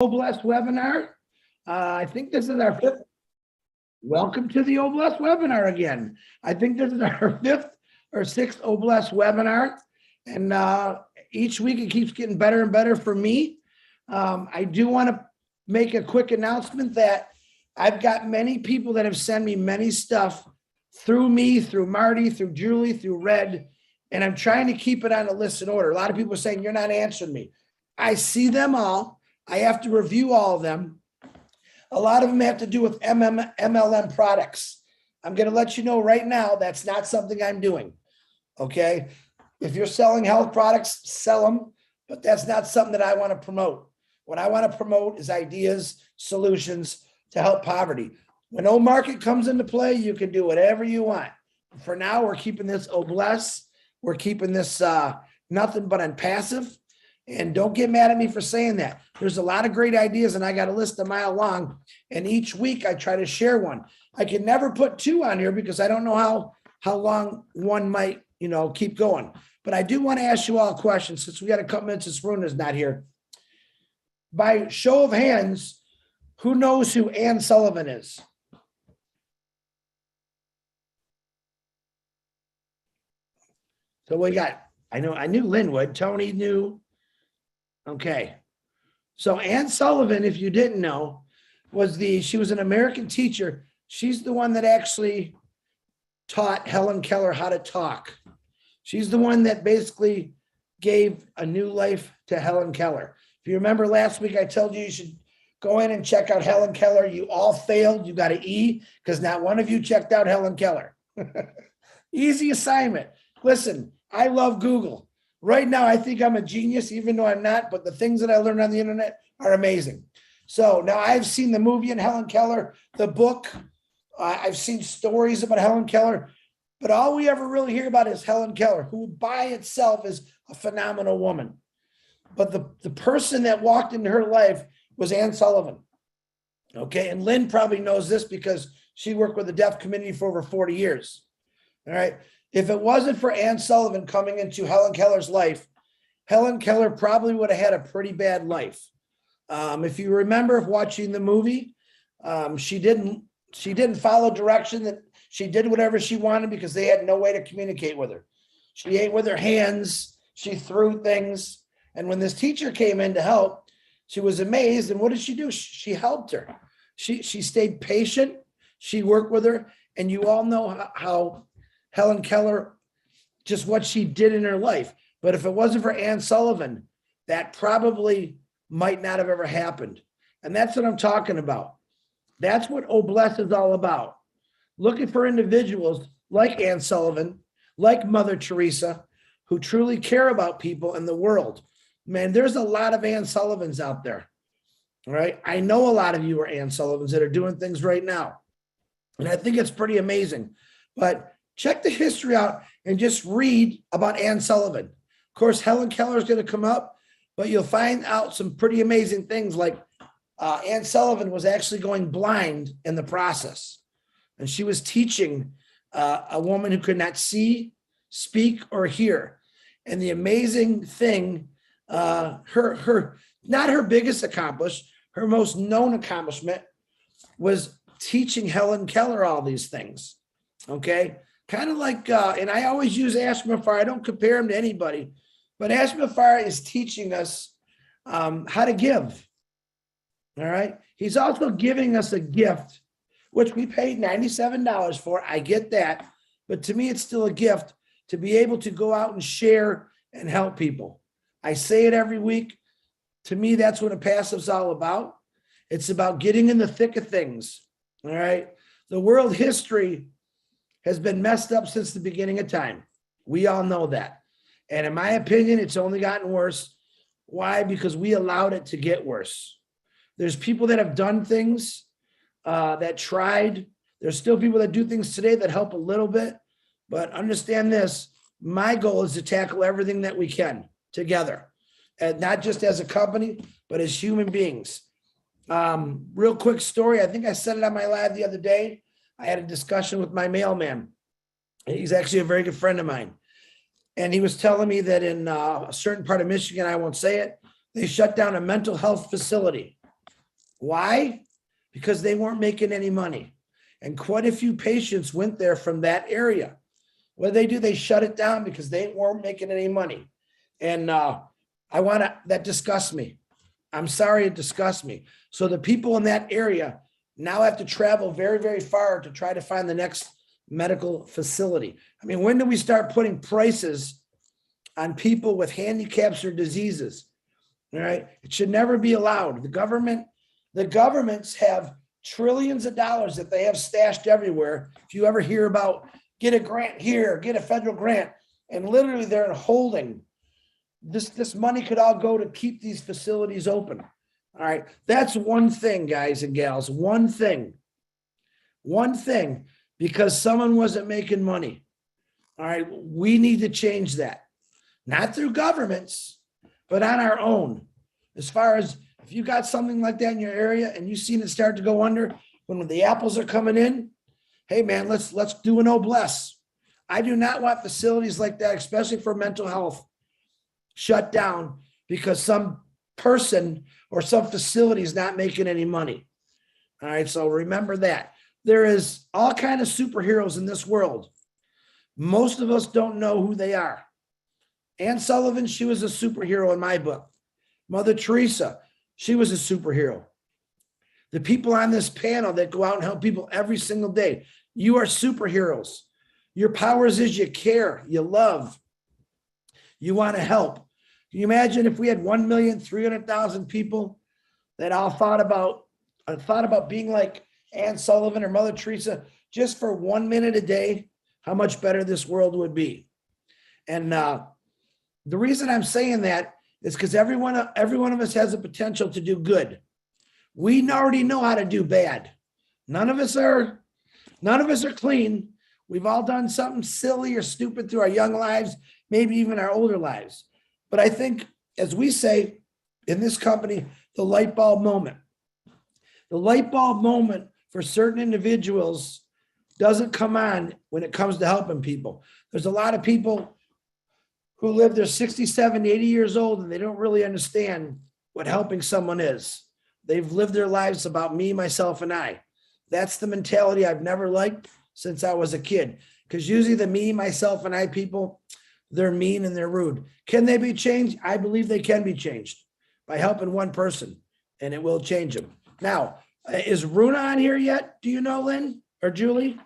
Blessed webinar. I think this is our fifth. Welcome to the Blessed webinar again. I think this is our fifth or sixth Blessed webinar. And each week it keeps getting better and better for me. I do want to make a quick announcement that I've got many people that have sent me many stuff through me, through Marty, through Julie, through Red, and I'm trying to keep it on a list in order. A lot of people are saying, you're not answering me. I see them all. I have to review all of them. A lot of them have to do with MLM products. I'm going to let you know right now, that's not something I'm doing. Okay. If you're selling health products, sell them, but that's not something that I want to promote. What I want to promote is ideas, solutions to help poverty. When O market comes into play, you can do whatever you want. For now, we're keeping this bless. We're keeping this nothing but on passive. And don't get mad at me for saying that. There's a lot of great ideas, and I got a list a mile long. And each week I try to share one. I can never put two on here because I don't know how long one might, keep going. But I do want to ask you all a question since we got a couple minutes. This room is not here. By show of hands, who knows who Ann Sullivan is? So we got. I knew Lynn would. Tony knew. Okay. So Ann Sullivan, if you didn't know, she was an American teacher. She's the one that actually taught Helen Keller how to talk. She's the one that basically gave a new life to Helen Keller. If you remember last week, I told you should go in and check out Helen Keller. You all failed. You got an E because not one of you checked out Helen Keller. Easy assignment. Listen, I love Google. Right now, I think I'm a genius, even though I'm not, but the things that I learned on the internet are amazing. So now I've seen the movie in Helen Keller, the book. I've seen stories about Helen Keller, but all we ever really hear about is Helen Keller, who by itself is a phenomenal woman. But the person that walked into her life was Ann Sullivan. Okay, and Lynn probably knows this because she worked with the deaf community for over 40 years. All right. If it wasn't for Ann Sullivan coming into Helen Keller's life, Helen Keller probably would have had a pretty bad life. If you remember watching the movie, she didn't follow direction. That she did whatever she wanted because they had no way to communicate with her. She ate with her hands. She threw things. And when this teacher came in to help, she was amazed. And what did she do? She helped her. She stayed patient. She worked with her. And you all know how Helen Keller, just what she did in her life. But if it wasn't for Ann Sullivan, that probably might not have ever happened. And that's what I'm talking about. That's what Bless is all about. Looking for individuals like Ann Sullivan, like Mother Teresa, who truly care about people in the world. Man, there's a lot of Ann Sullivans out there. All right. I know a lot of you are Ann Sullivans that are doing things right now. And I think it's pretty amazing. But check the history out and just read about Ann Sullivan. Of course, Helen Keller is going to come up, but you'll find out some pretty amazing things like Ann Sullivan was actually going blind in the process. And she was teaching a woman who could not see, speak, or hear. And the amazing thing, not her biggest accomplishment, her most known accomplishment was teaching Helen Keller all these things. Okay. Kind of like, and I always use Ashma Farr. I don't compare him to anybody, but Ashma Farr is teaching us how to give. All right. He's also giving us a gift, which we paid $97 for. I get that. But to me, it's still a gift to be able to go out and share and help people. I say it every week. To me, that's what a passive's all about. It's about getting in the thick of things. All right. The world history has been messed up since the beginning of time. We all know that. And in my opinion, it's only gotten worse. Why? Because we allowed it to get worse. There's people that have done things that tried. There's still people that do things today that help a little bit. But understand this, my goal is to tackle everything that we can together. And not just as a company, but as human beings. Real quick story. I think I said it on my live the other day. I had a discussion with my mailman. He's actually a very good friend of mine. And he was telling me that in a certain part of Michigan, I won't say it, they shut down a mental health facility. Why? Because they weren't making any money. And quite a few patients went there from that area. What do? They shut it down because they weren't making any money. And that disgusts me. I'm sorry, it disgusts me. So the people in that area now have to travel very, very far to try to find the next medical facility. I mean, when do we start putting prices on people with handicaps or diseases? All right. It should never be allowed. The governments have trillions of dollars that they have stashed everywhere. If you ever hear about get a grant here, get a federal grant, and literally they're holding this money could all go to keep these facilities open. All right. That's one thing, guys and gals. One thing, because someone wasn't making money. All right. We need to change that. Not through governments, but on our own. As far as if you got something like that in your area and you've seen it start to go under when the apples are coming in, hey man, let's do a noblesse. I do not want facilities like that, especially for mental health, shut down because some person or some facility is not making any money. All right. So remember that there is all kinds of superheroes in this world. Most of us don't know who they are. Anne Sullivan, she was a superhero in my book. Mother Teresa, she was a superhero. The people on this panel that go out and help people every single day, you are superheroes. Your powers is you care, you love, you want to help. Can you imagine if we had 1,300,000 people that all thought about being like Anne Sullivan or Mother Teresa just for 1 minute a day, how much better this world would be. And the reason I'm saying that is because every one of us has the potential to do good. We already know how to do bad. None of us are clean. We've all done something silly or stupid through our young lives, maybe even our older lives. But I think, as we say in this company, the light bulb moment. The light bulb moment for certain individuals doesn't come on when it comes to helping people. There's a lot of people who live, they're 60, 70, 80 years old, and they don't really understand what helping someone is. They've lived their lives about me, myself, and I. That's the mentality I've never liked since I was a kid. Because usually the me, myself, and I people, they're mean and they're rude. Can they be changed? I believe they can be changed by helping one person, and it will change them. Now, is Runa on here yet? Do you know, Lynn or Julie?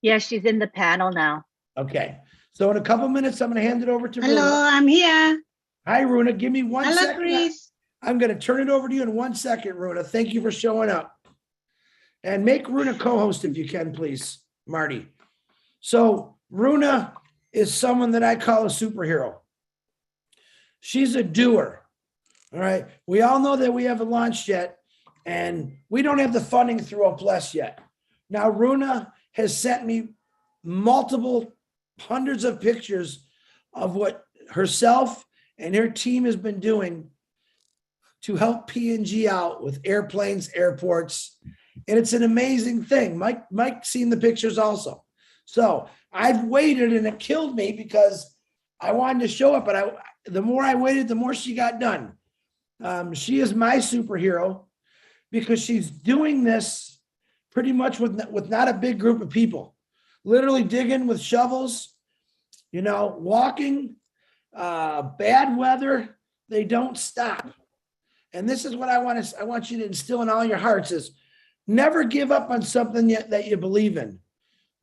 Yeah, she's in the panel now. Okay. So in a couple minutes, I'm going to hand it over to Hello, Runa. I'm here. Hi, Runa. Give me one Hello, second. Chris. I'm going to turn it over to you in 1 second, Runa. Thank you for showing up. And make Runa co-host if you can, please, Marty. So Runa is someone that I call a superhero. She's a doer. All right. We all know that we haven't launched yet, and we don't have the funding through ONPASSIVE yet. Now, Runa has sent me multiple hundreds of pictures of what herself and her team has been doing to help P&G out with airplanes, airports. And it's an amazing thing. Mike's seen the pictures also. So I've waited, and it killed me because I wanted to show up, but the more I waited, the more she got done. She is my superhero because she's doing this pretty much with not a big group of people, literally digging with shovels, walking, bad weather, they don't stop. And this is what I want you to instill in all your hearts is never give up on something that you believe in.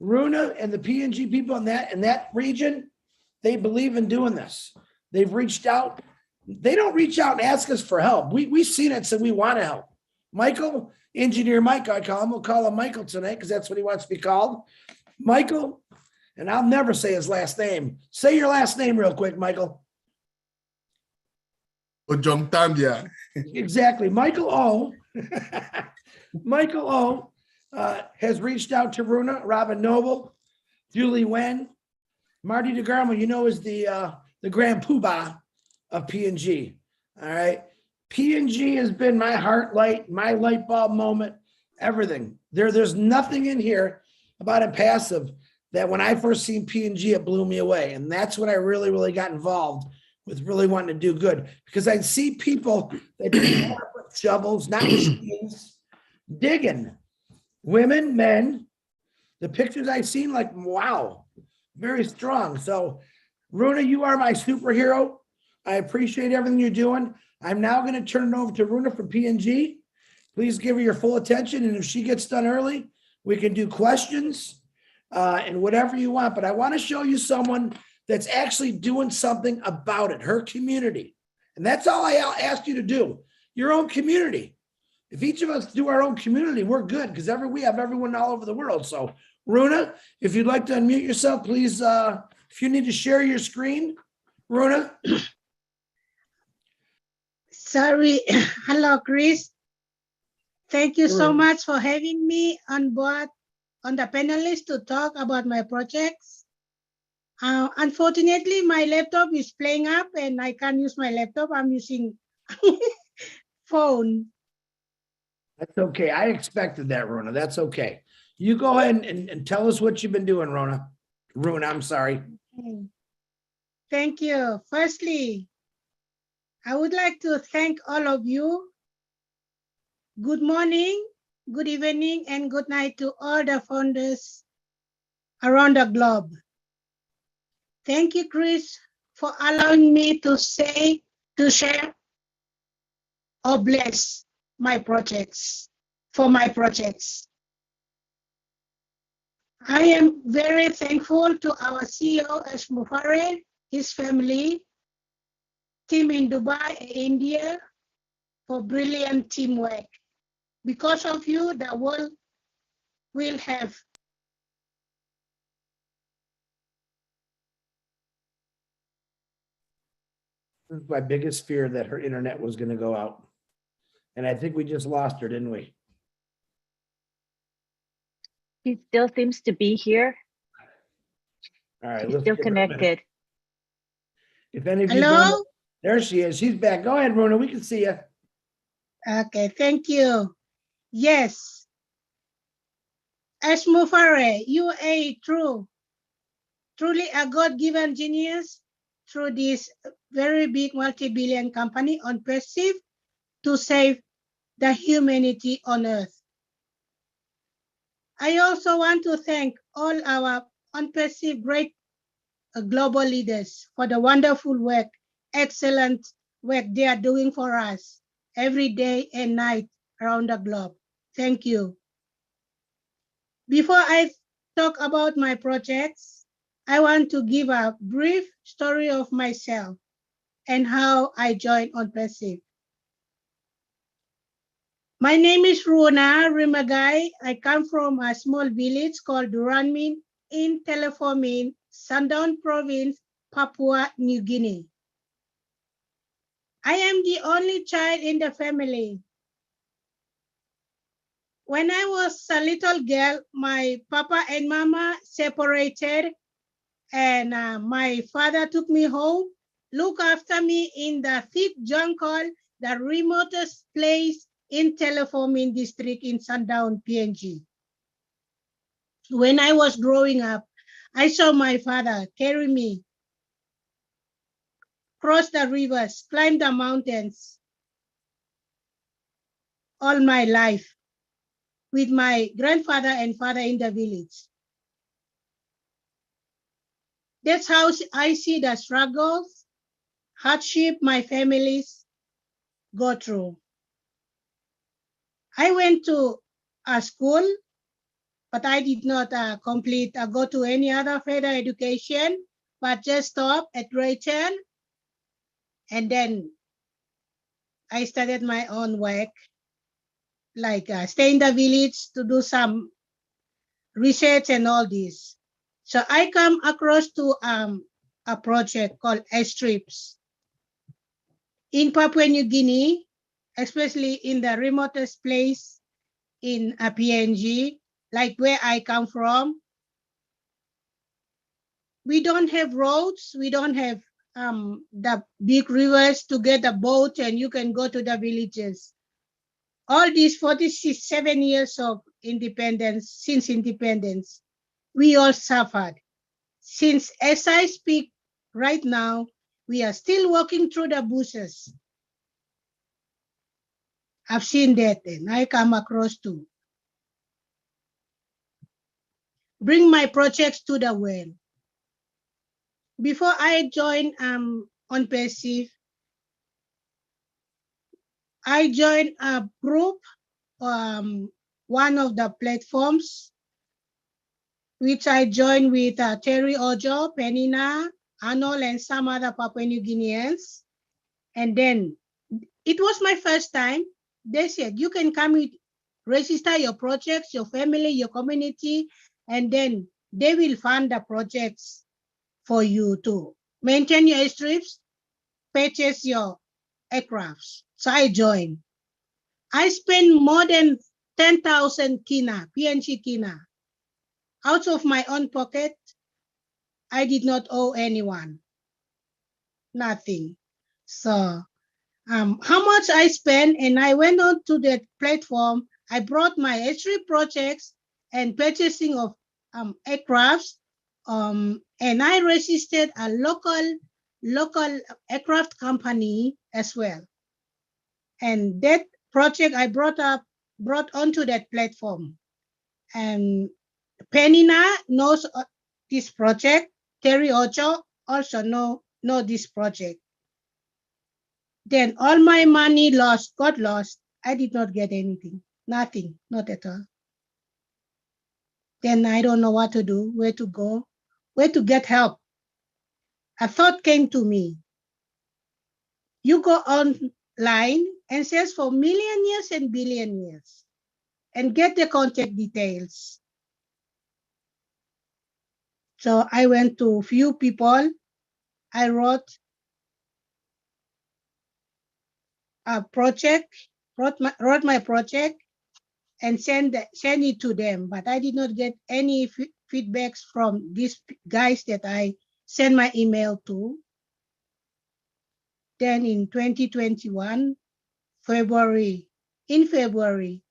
Runa and the P&G people in that region, they believe in doing this. They've reached out. They don't reach out and ask us for help. We've seen it, so we want to help. Michael, Engineer Mike, I call him. We'll call him Michael tonight because that's what he wants to be called. Michael, and I'll never say his last name. Say your last name real quick, Michael. Ojongtambia. Exactly. Michael O. Michael O. Has reached out to Runa, Robin Noble, Julie Wen, Marty DeGarmo, is the grand poobah of P&G. All right. P&G has been my heart light, my light bulb moment, everything. There's nothing in here about ONPASSIVE that when I first seen P&G, it blew me away. And that's when I really, really got involved with really wanting to do good, because I'd see people that didn't have shovels, not machines, digging. Women, men, the pictures I've seen, like, wow, very strong. So, Runa, you are my superhero. I appreciate everything you're doing. I'm now going to turn it over to Runa from P&G. Please give her your full attention. And if she gets done early, we can do questions and whatever you want. But I want to show you someone that's actually doing something about it, her community. And that's all I ask you to do, your own community. If each of us do our own community, we're good because we have everyone all over the world. So, Runa, if you'd like to unmute yourself, please, if you need to share your screen, Runa. Sorry. Hello, Chris. Thank you so Sure. much for having me on board on the panelist to talk about my projects. Unfortunately, my laptop is playing up and I can't use my laptop. I'm using phone. That's okay. I expected that, Runa. That's okay. You go ahead and tell us what you've been doing, Runa. Runa, I'm sorry. Thank you. Firstly, I would like to thank all of you. Good morning, good evening, and good night to all the founders around the globe. Thank you, Chris, for allowing me to share or bless my projects, for my projects. I am very thankful to our CEO, Ash Mufare, his family, team in Dubai, India, for brilliant teamwork. Because of you, the world will have My biggest fear that her internet was going to go out. And I think we just lost her, didn't we? She still seems to be here. All right. She's Let's still give her a minute. connected. If any of you hello. don't, there she is. She's back. Go ahead, Runa. We can see you. Okay, thank you. Yes. Ash Mufare, you are truly a God-given genius through this very big multi-billion company ONPASSIVE to save the humanity on Earth. I also want to thank all our ONPASSIVE great global leaders for the wonderful work, excellent work they are doing for us every day and night around the globe. Thank you. Before I talk about my projects, I want to give a brief story of myself and how I joined ONPASSIVE. My name is Runa Rimagai. I come from a small village called Duranmin in Telefomin, Sandaun Province, Papua New Guinea. I am the only child in the family. When I was a little girl, my papa and mama separated and my father took me home, looked after me in the thick jungle, the remotest place in Telefomin district in Sandaun, PNG. When I was growing up, I saw my father carry me, cross the rivers, climb the mountains all my life with my grandfather and father in the village. That's how I see the struggles, hardship my families go through. I went to a school, but I did not go to any other further education, but just stop at grade 10. And then I started my own work, like stay in the village to do some research and all this. So I come across to a project called S-Trips in Papua New Guinea, especially in the remotest place in a PNG, like where I come from. We don't have roads, we don't have the big rivers to get a boat and you can go to the villages. All these 47 years of independence, since independence, we all suffered. Since as I speak right now, we are still walking through the bushes. I've seen that and I come across to bring my projects to the world. Before I joined ONPASSIVE, I joined a group, one of the platforms, which I joined with Terry Ojo, Penina, Arnold, and some other Papua New Guineans. And then it was my first time. They said, you can come with, register your projects, your family, your community, and then they will fund the projects for you to maintain your airstrips, purchase your aircrafts. So I joined. I spent more than 10,000 kina, PNG kina, out of my own pocket. I did not owe anyone, nothing. So how much I spent, and I went on to that platform. I brought my airstrip projects and purchasing of aircrafts, and I registered a local aircraft company as well. And that project I brought onto that platform. And Penina knows this project. Terry Ocho also know this project. Then all my money got lost. I did not get anything, nothing, not at all. Then I don't know what to do, where to go, where to get help. A thought came to me. You go online and search for millionaires and billionaires and get the contact details. So I went to few people. I wrote a project, wrote my project and send it to them. But I did not get any feedbacks from these guys that I sent my email to. Then in 2021, in February,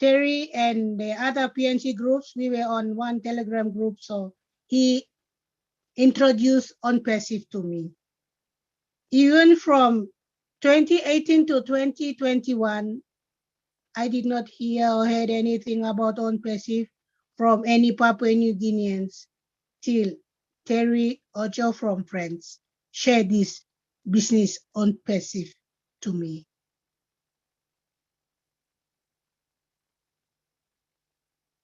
Terry and the other PNC groups, we were on one Telegram group. So he introduced ONPASSIVE to me. Even from 2018 to 2021, I did not hear or heard anything about ONPASSIVE from any Papua New Guineans till Terry Ojo from France shared this business ONPASSIVE to me.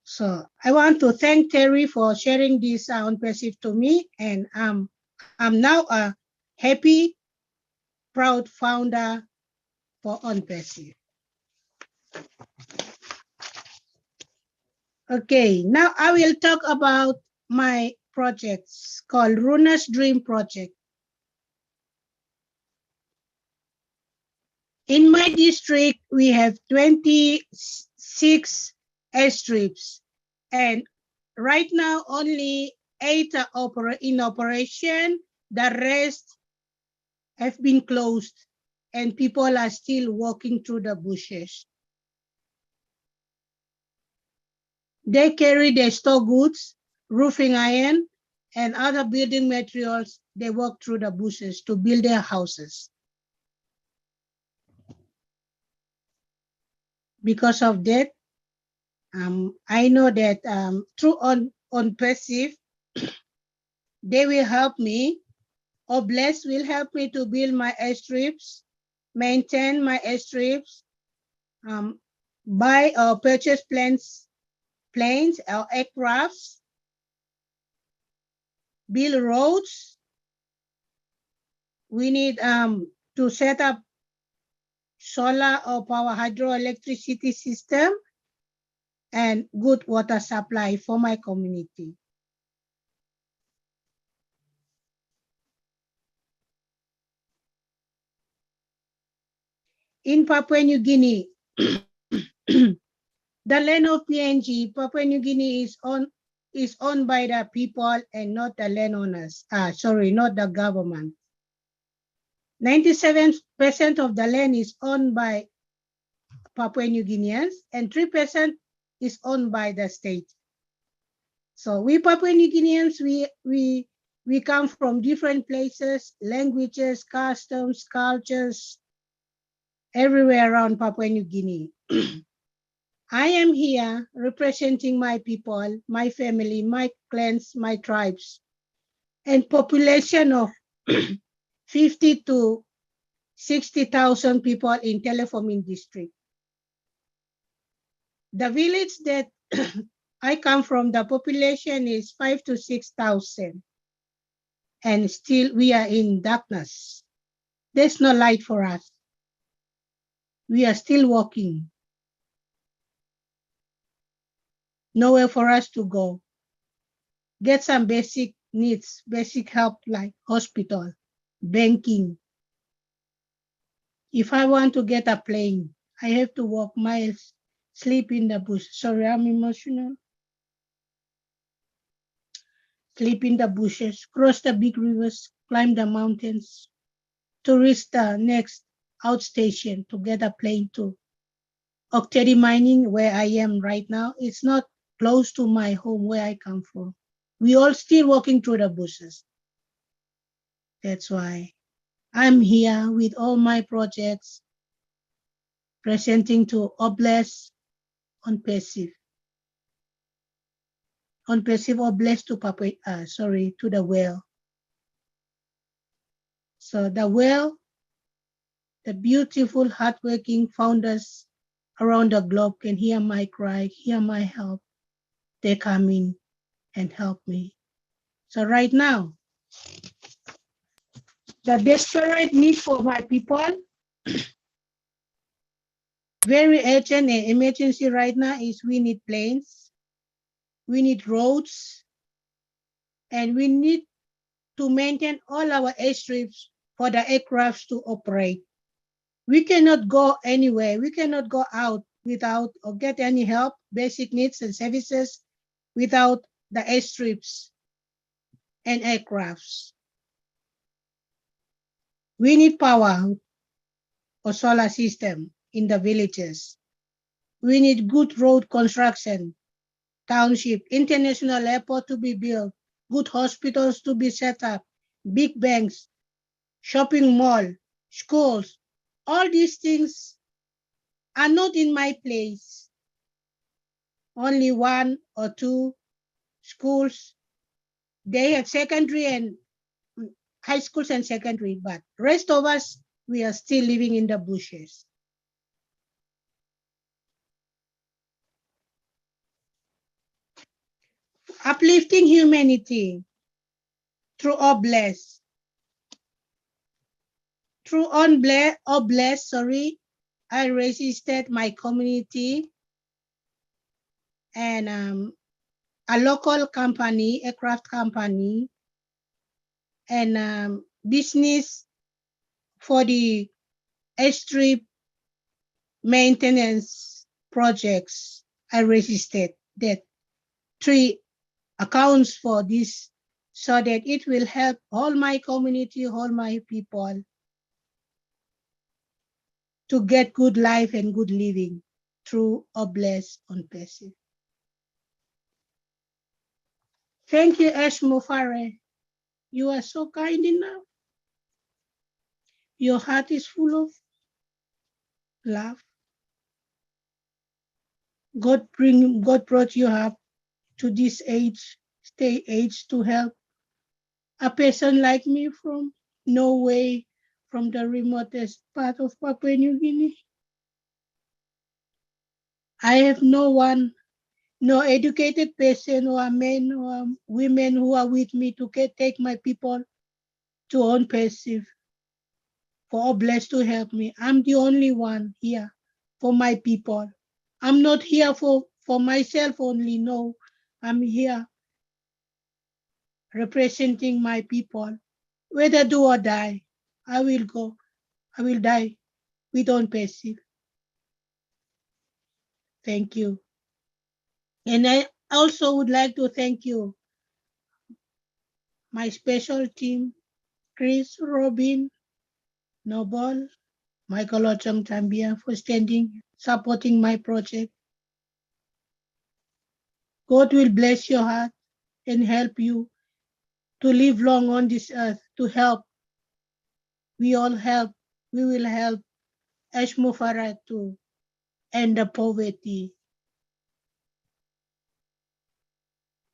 So I want to thank Terry for sharing this ONPASSIVE to me, and I'm now a happy, proud founder for ONPASSIVE. Okay, now I will talk about my projects called Runa's Dream Project. In my district, we have 26 airstrips, and right now only 8 are in operation. The rest have been closed, and people are still walking through the bushes. They carry their store goods, roofing iron, and other building materials. They walk through the bushes to build their houses. Because of that, I know that through ONPASSIVE, they will help me, or Bless will help me to build my airstrips, maintain my airstrips, buy or purchase planes or aircrafts, build roads. We need to set up solar or power hydroelectricity system and good water supply for my community. In Papua New Guinea, the land of PNG, Papua New Guinea is owned by the people and not the landowners. Sorry, not the government. 97% of the land is owned by Papua New Guineans and 3% is owned by the state. So we Papua New Guineans, we come from different places, languages, customs, cultures, everywhere around Papua New Guinea. I am here representing my people, my family, my clans, my tribes, and population of 50 to 60,000 people in Telephomine district. The village that I come from, the population is 5 to 6,000. And still we are in darkness. There's no light for us. We are still walking. Nowhere for us to go. Get some basic needs, basic help like hospital, banking. If I want to get a plane, I have to walk miles, sleep in the bush. Sorry, I'm emotional. Sleep in the bushes, cross the big rivers, climb the mountains to reach the next outstation to get a plane to Octeri mining, where I am right now. It's not close to my home where I come from. We all still walking through the bushes. That's why I'm here with all my projects presenting to Oblast ONPASSIVE. ONPASSIVE Oblast to to the well. So the well, the beautiful, hardworking founders around the globe can hear my cry, hear my help. They come in and help me. So right now, the desperate need for my people, very urgent and emergency right now is we need planes, we need roads, and we need to maintain all our airstrips for the aircrafts to operate. We cannot go anywhere. We cannot go out without or get any help, basic needs and services without the airstrips and aircrafts. We need power or solar system in the villages. We need good road construction, township, international airport to be built, good hospitals to be set up, big banks, shopping mall, schools. All these things are not in my place. Only one or two schools. They have secondary and high schools and secondary, but rest of us, we are still living in the bushes. Uplifting humanity through Oblast. Through Oblast, I registered my community and a local company, aircraft company, and business for the airstrip maintenance projects. I registered that 3 accounts for this so that it will help all my community, all my people to get good life and good living through Oblast ONPASSIVE. Thank you, Ash Mufare. You are so kind enough. Your heart is full of love. God brought you up to this age to help a person like me from Norway, from the remotest part of Papua New Guinea. I have no one, no educated person or men or women who are with me to take my people to ONPASSIVE for Oblast to help me. I'm the only one here for my people. I'm not here for myself only, no. I'm here representing my people. Whether do or die, I will go. I will die with ONPASSIVE. Thank you. And I also would like to thank you, my special team, Chris, Robin, Noble, Michael Ochong Tambia for supporting my project. God will bless your heart and help you to live long on this earth, to help. We all help. We will help Ashmufara to end the poverty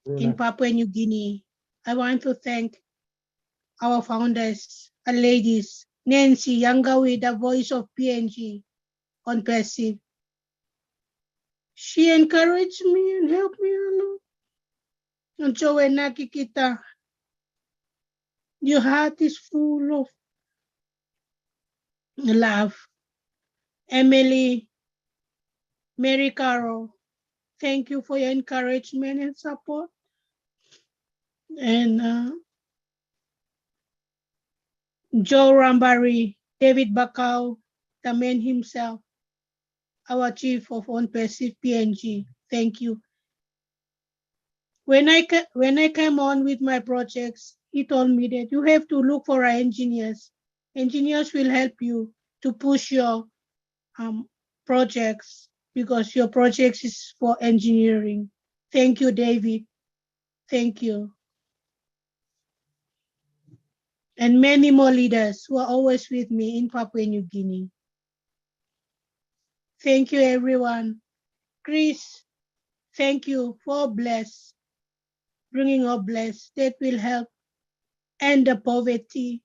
in Papua New Guinea. I want to thank our founders and ladies, Nancy Yangawi, the voice of PNG on Passive. She encouraged me and helped me a lot. And so when nakikita, your heart is full of love. Emily, Mary Carol, thank you for your encouragement and support. And Joe Rambari, David Bakau, the man himself, our chief of ONPASSIVE PNG, thank you. When I came on with my projects, he told me that you have to look for engineers. Engineers will help you to push your projects because your projects is for engineering. Thank you, David. Thank you. And many more leaders who are always with me in Papua New Guinea. Thank you, everyone. Chris, thank you for bless, bringing up bless that will help end the poverty.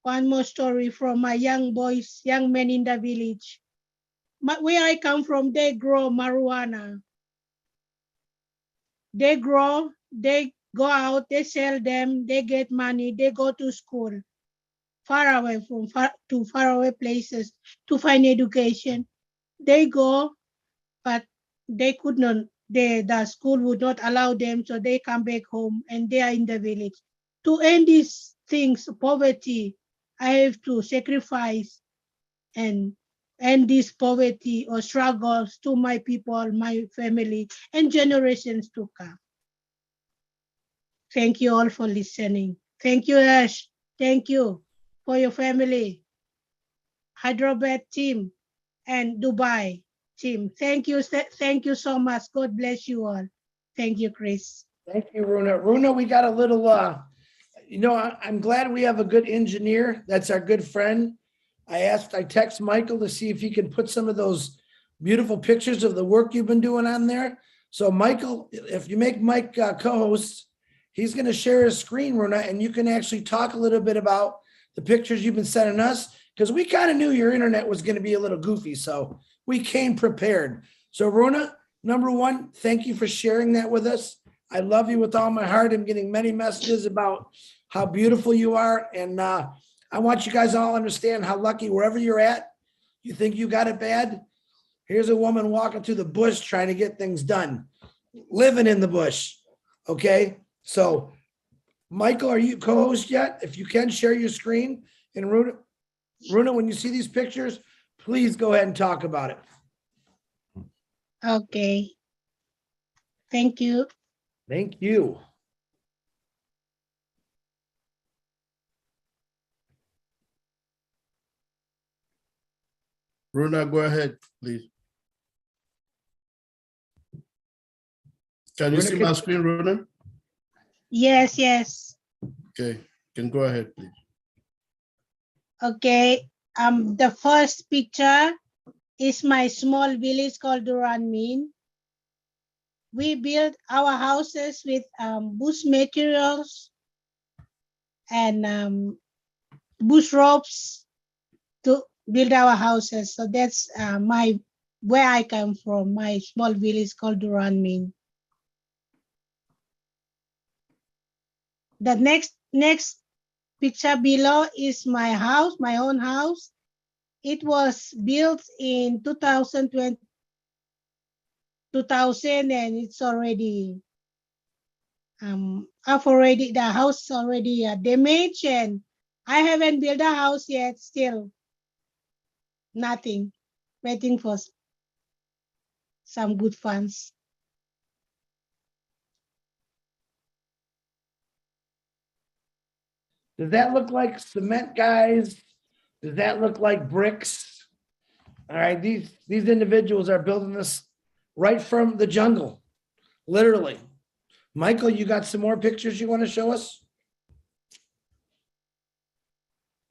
One more story from my young boys, young men in the village. Where I come from, they grow marijuana. They grow, they go out, they sell them, they get money, they go to school, far away from faraway places to find education. They go, but they could not, the school would not allow them, so they come back home and they are in the village. To end these things, poverty, I have to sacrifice and end this poverty or struggles to my people, my family, and generations to come. Thank you all for listening. Thank you, Ash. Thank you for your family, Hyderabad team, and Dubai team. Thank you so much. God bless you all. Thank you, Chris. Thank you, Runa. Runa, we got a little, I'm glad we have a good engineer. That's our good friend. I text Michael to see if he can put some of those beautiful pictures of the work you've been doing on there. So Michael, if you make Mike co-host, he's going to share his screen, Runa, and you can actually talk a little bit about the pictures you've been sending us, because we kind of knew your internet was going to be a little goofy. So we came prepared. So Runa, number one, thank you for sharing that with us. I love you with all my heart. I'm getting many messages about how beautiful you are. And I want you guys all understand how lucky wherever you're at, you think you got it bad. Here's a woman walking through the bush trying to get things done, living in the bush. Okay. So Michael, are you co-host yet? If you can share your screen, and Runa, when you see these pictures, please go ahead and talk about it. Okay. Thank you. Thank you. Runa, go ahead, please. Can you Runa, see my screen, Runa? Yes, yes. Okay, can go ahead, please. Okay. The first picture is my small village called Duranmin. We built our houses with bush materials and bush ropes to build our houses. So that's where I come from, my small village called Duranmin. The next picture below is my house, my own house. It was built in 2020, and it's already the house is already damaged, and I haven't built a house yet. Still nothing, waiting for some good funds. Does that look like cement, guys? Does that look like bricks? All right, these individuals are building this right from the jungle, literally. Michael, you got some more pictures you want to show us?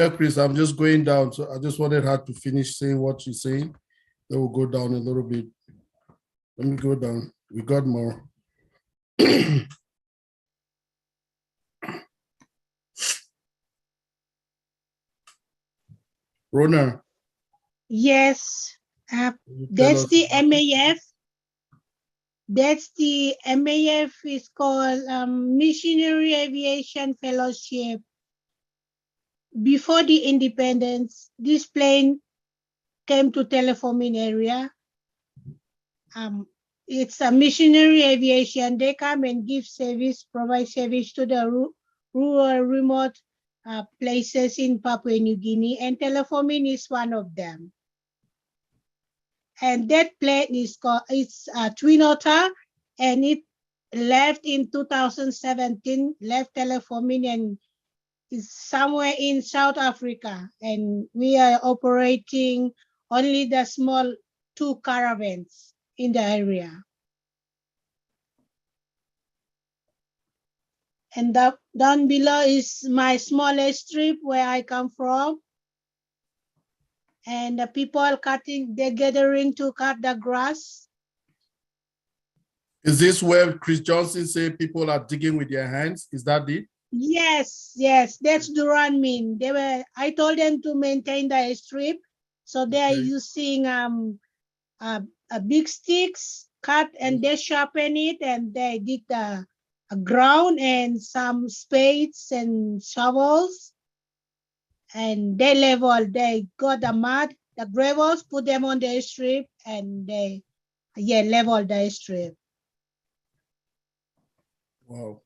Yeah, Chris, I'm just going down. So I just wanted her to finish saying what she's saying. Then we'll go down a little bit. Let me go down. We got more. Rona, Yes, can you tell that's us the about- MAF. That's the MAF is called Missionary Aviation Fellowship. Before the independence, this plane came to Teleforming area. It's a missionary aviation. They come and give service, provide service to the rural, remote places in Papua New Guinea, and Teleforming is one of them. And that plane is called, it's a Twin Otter, and it left in 2017, left Teleforming and is somewhere in South Africa. And we are operating only the small 2 caravans in the area. And down below is my smallest strip where I come from. And the people cutting, they're gathering to cut the grass. Is this where Chris Johnson said people are digging with their hands? Is that it? Yes, that's Duran mean. I told them to maintain the strip. So they are Okay. using big sticks, cut and they sharpen it and they dig the ground and some spades and shovels. And they got the mud, the gravels, put them on the strip and they level the strip. Wow.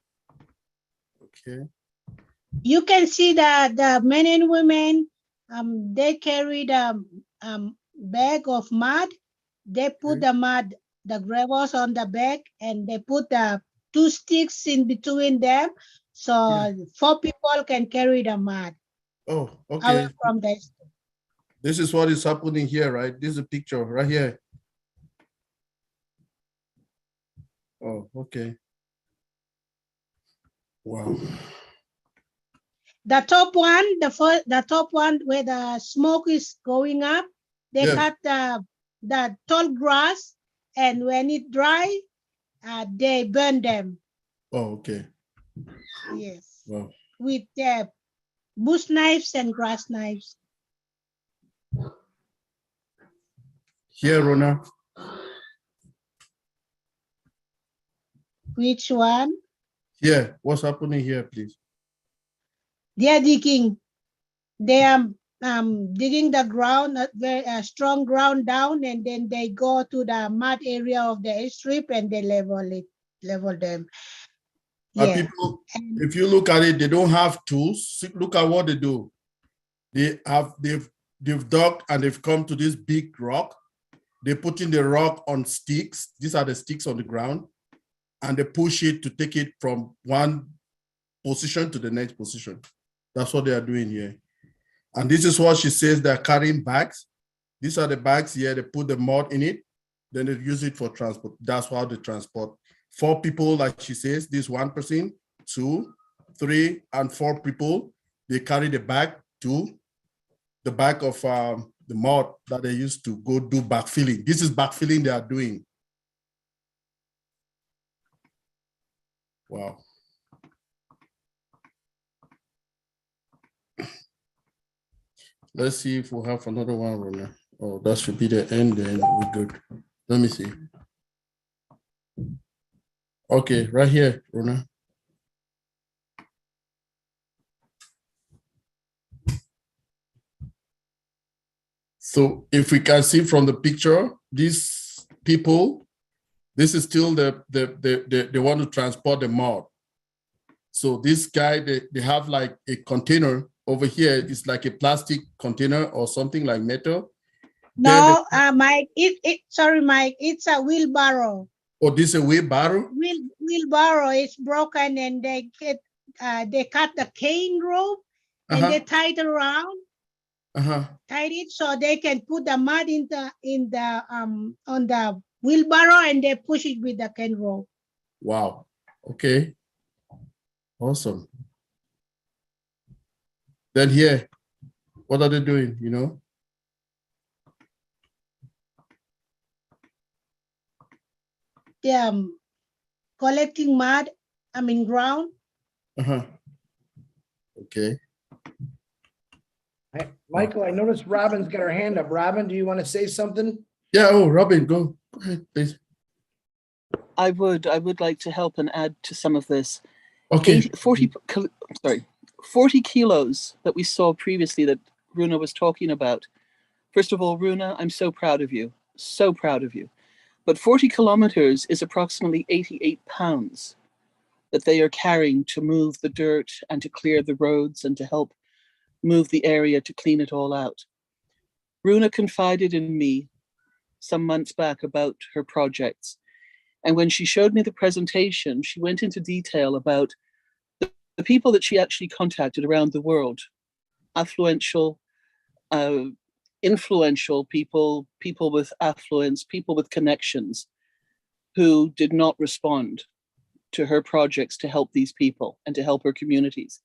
Okay. You can see that the men and women, they carry the bag of mud. They put the mud, the gravels on the bag, and they put the 2 sticks in between them, so 4 people can carry the mud Oh, away okay. from the. This is what is happening here, right? This is a picture right here. Oh, okay. Wow. The top one, the top one where the smoke is going up, they cut the tall grass, and when it dry, they burn them. Oh, okay. Yes. Wow. With bush knives and grass knives. Here, Rona. Which one? Here, what's happening here, please? They are digging. They are digging the ground, very strong ground down, and then they go to the mud area of the strip and they level them. People, if you look at it, they don't have tools. Look at what they do. They've dug and they've come to this big rock. They're putting the rock on sticks. These are the sticks on the ground, and they push it to take it from one position to the next position. That's what they are doing here. And this is what she says they're carrying bags. These are the bags here. They put the mud in it. Then they use it for transport. That's how they transport. 4 people, like she says, this 1 person, 2, 3, and 4 people. They carry the bag to the back of the mud that they used to go do backfilling. This is backfilling they are doing. Wow. Let's see if we'll have another one, Rona. Oh, that should be the end, then we're good. Let me see. Okay, right here, Rona. So if we can see from the picture, these people, this is still they want to transport the mud. So this guy, they have like a container over here. It's like a plastic container or something like metal. No, Mike, sorry, Mike, it's a wheelbarrow. Oh, this is a wheelbarrow? Wheelbarrow is broken and they cut the cane rope and they tie it around. Tied it so they can put the mud on the wheelbarrow and they push it with the cane rope. Wow. Okay. Awesome. Then here, What are they doing, you know? They are collecting mud, ground. Uh-huh. Okay. Michael, I noticed Robin's got her hand up. Robin, do you want to say something? Yeah, oh, Robin, go ahead, please. I would like to help and add to some of this. Okay. 40 kilos that we saw previously that Runa was talking about. First of all, Runa, I'm so proud of you. So proud of you. But 40 kilometers is approximately 88 pounds that they are carrying to move the dirt and to clear the roads and to help move the area to clean it all out. Runa confided in me some months back about her projects. And when she showed me the presentation, she went into detail about the people that she actually contacted around the world, affluential, influential people, people with affluence, people with connections, who did not respond to her projects to help these people and to help her communities.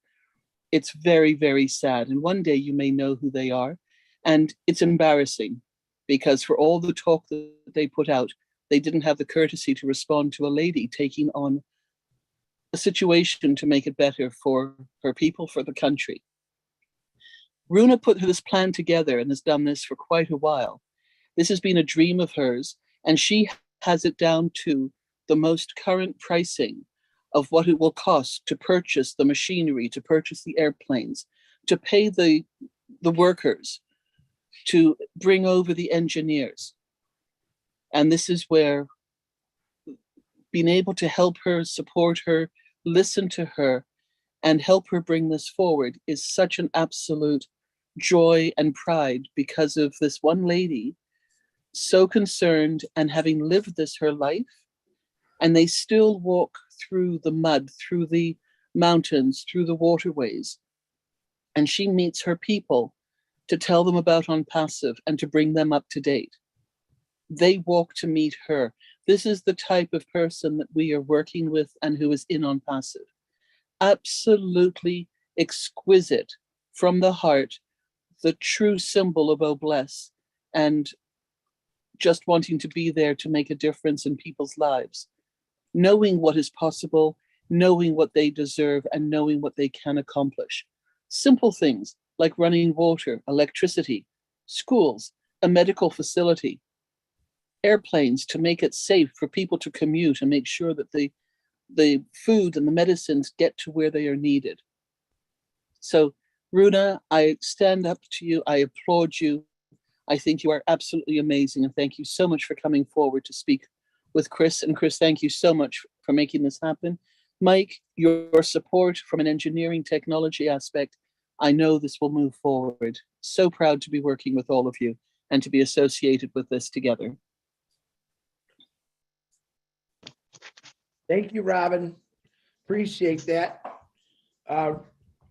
It's very, very sad. And one day you may know who they are. And it's embarrassing because for all the talk that they put out, they didn't have the courtesy to respond to a lady taking on a situation to make it better for her people, for the country. Runa put this plan together and has done this for quite a while. This has been a dream of hers, and she has it down to the most current pricing of what it will cost to purchase the machinery, to purchase the airplanes, to pay the workers, to bring over the engineers. And this is where being able to help her, support her, listen to her, and help her bring this forward is such an absolute joy and pride because of this one lady so concerned and having lived this her life, and they still walk through the mud, through the mountains, through the waterways. And she meets her people to tell them about ONPASSIVE and to bring them up to date. They walk to meet her. This is the type of person that we are working with and who is in ONPASSIVE. Absolutely exquisite from the heart, the true symbol of Obless, and just wanting to be there to make a difference in people's lives, knowing what is possible, knowing what they deserve, and knowing what they can accomplish. Simple things like running water, electricity, schools, a medical facility, airplanes to make it safe for people to commute and make sure that the food and the medicines get to where they are needed. So, Runa, I stand up to you. I applaud you. I think you are absolutely amazing. And thank you so much for coming forward to speak with Chris. And Chris, thank you so much for making this happen. Mike, your support from an engineering technology aspect, I know this will move forward. So proud to be working with all of you and to be associated with this together. Thank you, Robin. Appreciate that.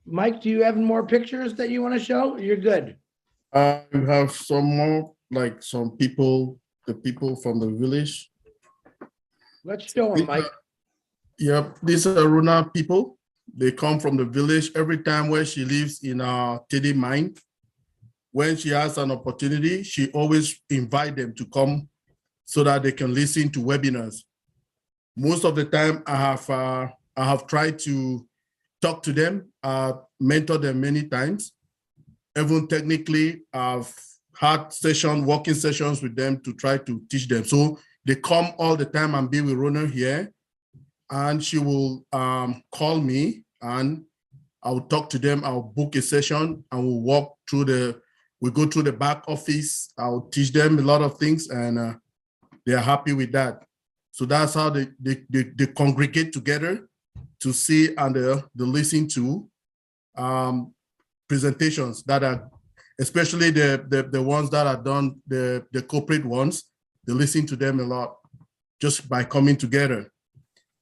Mike, do you have more pictures that you want to show? You're good. I have some more, like some people, the people from the village. Let's show them, Mike. Yep, these are Runa people. They come from the village. Every time where she lives in Teddy Mine, when she has an opportunity, she always invite them to come so that they can listen to webinars. Most of the time, I have tried to talk to them, mentor them many times. Even technically, I've had working sessions with them to try to teach them. So they come all the time and be with Rona here, and she will call me and I'll talk to them. I'll book a session and we'll go through the back office. I'll teach them a lot of things and they're happy with that. So that's how they congregate together to see and they listen to presentations that are, especially the ones that are done, the corporate ones. They listen to them a lot just by coming together.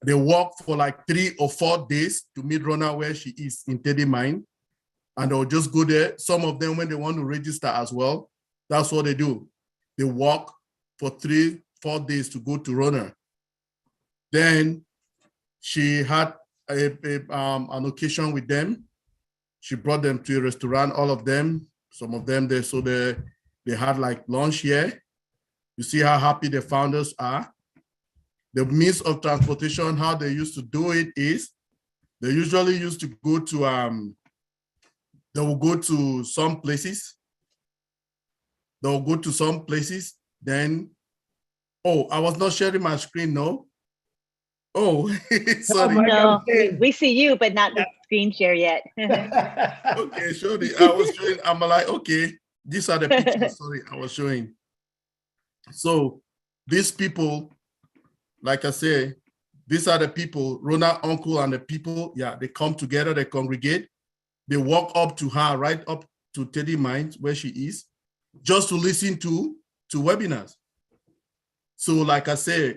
They walk for like 3 or 4 days to meet Rona where she is in Teddy Mine, and they'll just go there. Some of them, when they want to register as well, that's what they do. They walk for 3 or 4 days to go to Rona. Then she had an occasion with them. She brought them to a restaurant, all of them, Some of them, they had like lunch here. You see how happy the founders are. The means of transportation, how they used to do it is, they usually used to go to, they will go to some places. They'll go to some places, then, oh, I was not sharing my screen, no? Oh, sorry. Mike, I'm No, saying- we see you, but not the screen share yet. Okay, surely I was showing, I'm like, okay, these are the pictures, sorry, I was showing. So these people, like I say, these are the people, Rona, uncle, and the people, yeah, they come together, they congregate, they walk up to her, right up to Teddy Mines, where she is, just to listen to webinars. So like I say,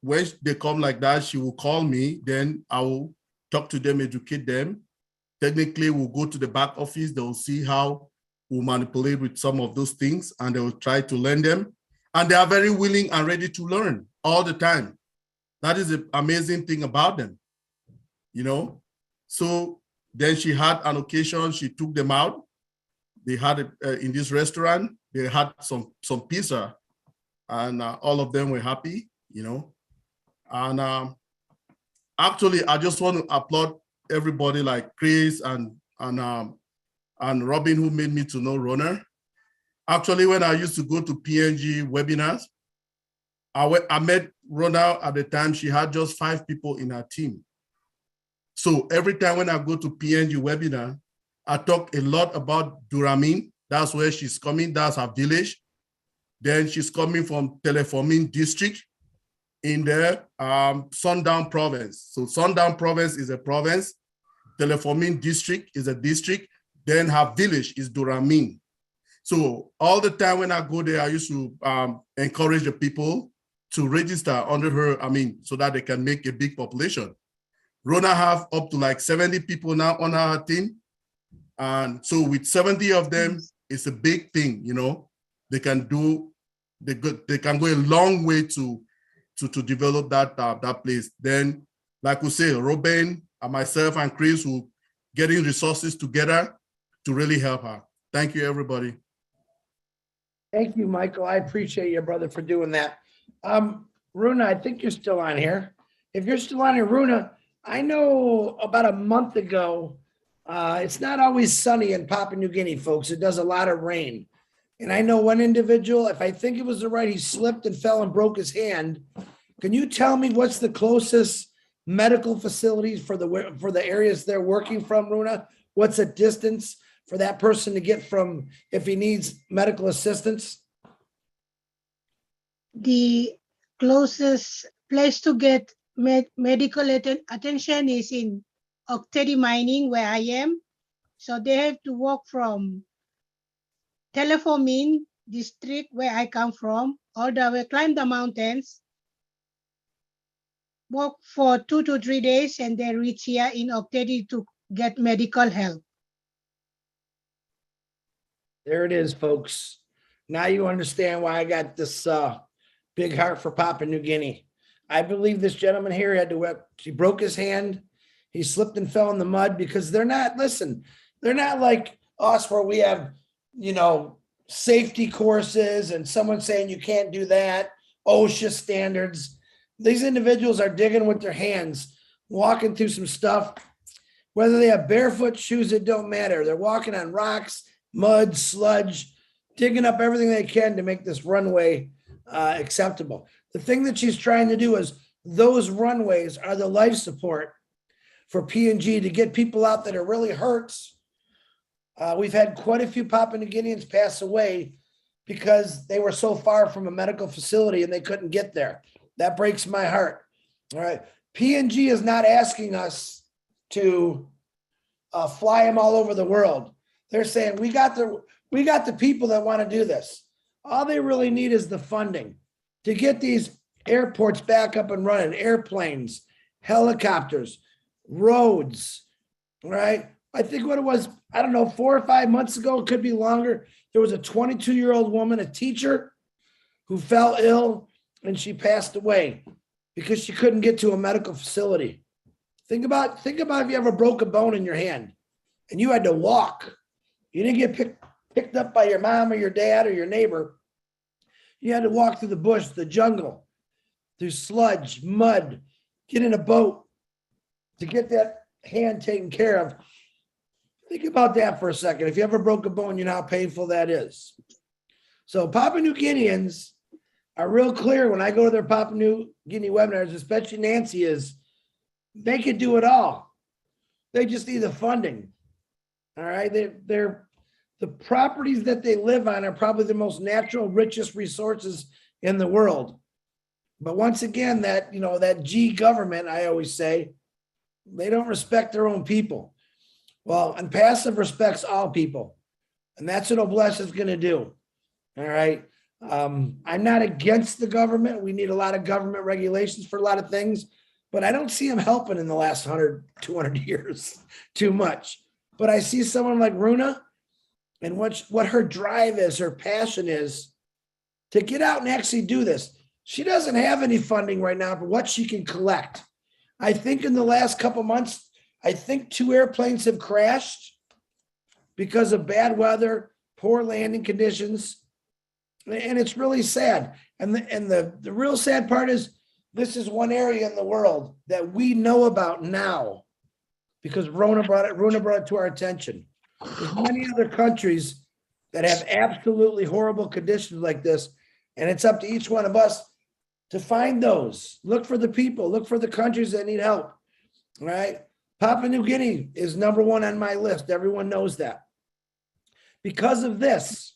when they come like that, she will call me, then I will talk to them, educate them. Technically, we'll go to the back office, they'll see how we'll manipulate with some of those things, and they will try to learn them. And they are very willing and ready to learn all the time. That is the amazing thing about them, you know? So then she had an occasion, she took them out. They had it in this restaurant, they had some pizza, and all of them were happy, you know? And actually, I just want to applaud everybody like Chris and Robin, who made me to know Rona. Actually, when I used to go to PNG webinars, I met Rona at the time. She had just 5 people in her team. So every time when I go to PNG webinar, I talk a lot about Duramin. That's where she's coming. That's her village. Then she's coming from Teleforming district in the Sundown province. So Sundown province is a province. Teleforming district is a district. Then her village is Duramin. So all the time when I go there, I used to encourage the people to register under her, so that they can make a big population. Rona have up to like 70 people now on her team. And so with 70 of them, it's a big thing, you know. They can go a long way to develop that place. Then, like we say, Robin and myself and Chris will getting resources together to really help her. Thank you, everybody. Thank you, Michael. I appreciate you, brother, for doing that. Runa, I think you're still on here. If you're still on here, Runa, I know about a month ago, it's not always sunny in Papua New Guinea, folks. It does a lot of rain. And I know one individual, if I think it was the right, he slipped and fell and broke his hand. Can you tell me what's the closest medical facilities for the areas they're working from, Runa? What's the distance for that person to get from if he needs medical assistance? The closest place to get medical attention is in Oktedi Mining, where I am. So they have to walk from Teleformin district, where I come from, all the way, climb the mountains, walk for 2 to 3 days, and then reach here in Oktedi to get medical help. There it is, folks. Now you understand why I got this big heart for Papua New Guinea. I believe this gentleman here he broke his hand. He slipped and fell in the mud because they're not like us where we have, safety courses and someone saying you can't do that, OSHA standards. These individuals are digging with their hands, walking through some stuff. Whether they have barefoot shoes, it don't matter. They're walking on rocks, mud, sludge, digging up everything they can to make this runway acceptable. The thing that she's trying to do is those runways are the life support for PNG to get people out that are really hurt. We've had quite a few Papua New Guineans pass away because they were so far from a medical facility and they couldn't get there. That breaks my heart. All right. PNG is not asking us to fly them all over the world. They're saying, we got the people that want to do this. All they really need is the funding to get these airports back up and running, airplanes, helicopters, roads, right? I think what it was, 4 or 5 months ago, it could be longer. There was a 22-year-old woman, a teacher, who fell ill and she passed away because she couldn't get to a medical facility. Think about if you ever broke a bone in your hand and you had to walk. You didn't get picked up by your mom or your dad or your neighbor, you had to walk through the bush, the jungle, through sludge, mud, get in a boat to get that hand taken care of. Think about that for a second. If you ever broke a bone, you know how painful that is. So Papua New Guineans are real clear when I go to their Papua New Guinea webinars, especially Nancy, is they could do it all. They just need the funding. All right. They're the properties that they live on are probably the most natural, richest resources in the world. But once again, that, you know, that G government, I always say, they don't respect their own people. Well, ONPASSIVE respects all people. And that's what OBLESS is going to do. All right. I'm not against the government. We need a lot of government regulations for a lot of things, but I don't see them helping in the last 100, 200 years too much. But I see someone like Runa and what her drive is, her passion is to get out and actually do this. She doesn't have any funding right now for what she can collect. I think in the last couple months, I think 2 airplanes have crashed because of bad weather, poor landing conditions. And it's really sad. And the real sad part is this is one area in the world that we know about now because Runa brought it to our attention. There's many other countries that have absolutely horrible conditions like this. And it's up to each one of us to find those. Look for the people, look for the countries that need help. All right. Papua New Guinea is #1 on my list. Everyone knows that. Because of this.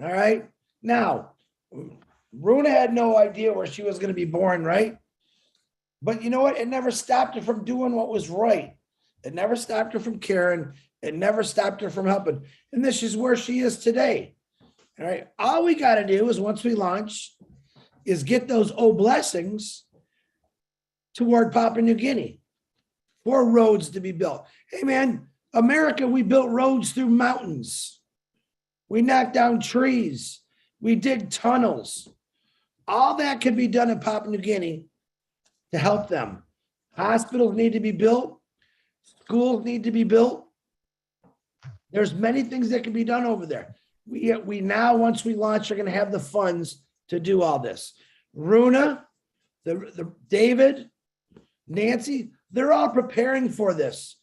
All right. Now, Runa had no idea where she was going to be born, right? But you know what? It never stopped her from doing what was right. It never stopped her from caring. It never stopped her from helping. And this is where she is today. All right. All we got to do is once we launch is get those blessings toward Papua New Guinea for roads to be built. Hey, man, America, we built roads through mountains. We knocked down trees. We dig tunnels. All that could be done in Papua New Guinea to help them. Hospitals need to be built. Schools need to be built. There's many things that can be done over there. We now, once we launch, are going to have the funds to do all this. Runa, the David, Nancy, they're all preparing for this.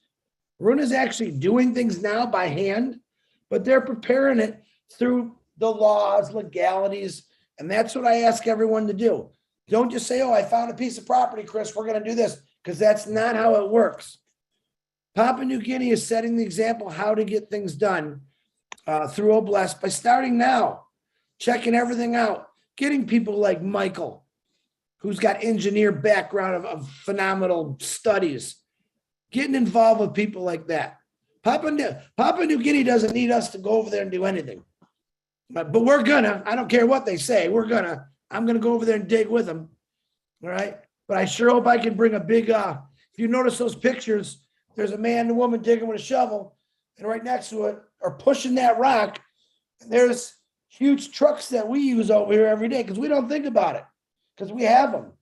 Runa's actually doing things now by hand, but they're preparing it through the laws, legalities, and that's what I ask everyone to do. Don't just say, oh, I found a piece of property, Chris, we're going to do this, because that's not how it works. Papua New Guinea is setting the example how to get things done through OBLESS by starting now, checking everything out, getting people like Michael, who's got engineer background of phenomenal studies, getting involved with people like that. Papua New Guinea doesn't need us to go over there and do anything. But we're gonna, I don't care what they say, I'm gonna go over there and dig with them. All right. But I sure hope I can bring a big, if you notice those pictures, there's a man and a woman digging with a shovel, and right next to it are pushing that rock. And there's huge trucks that we use over here every day because we don't think about it because we have them.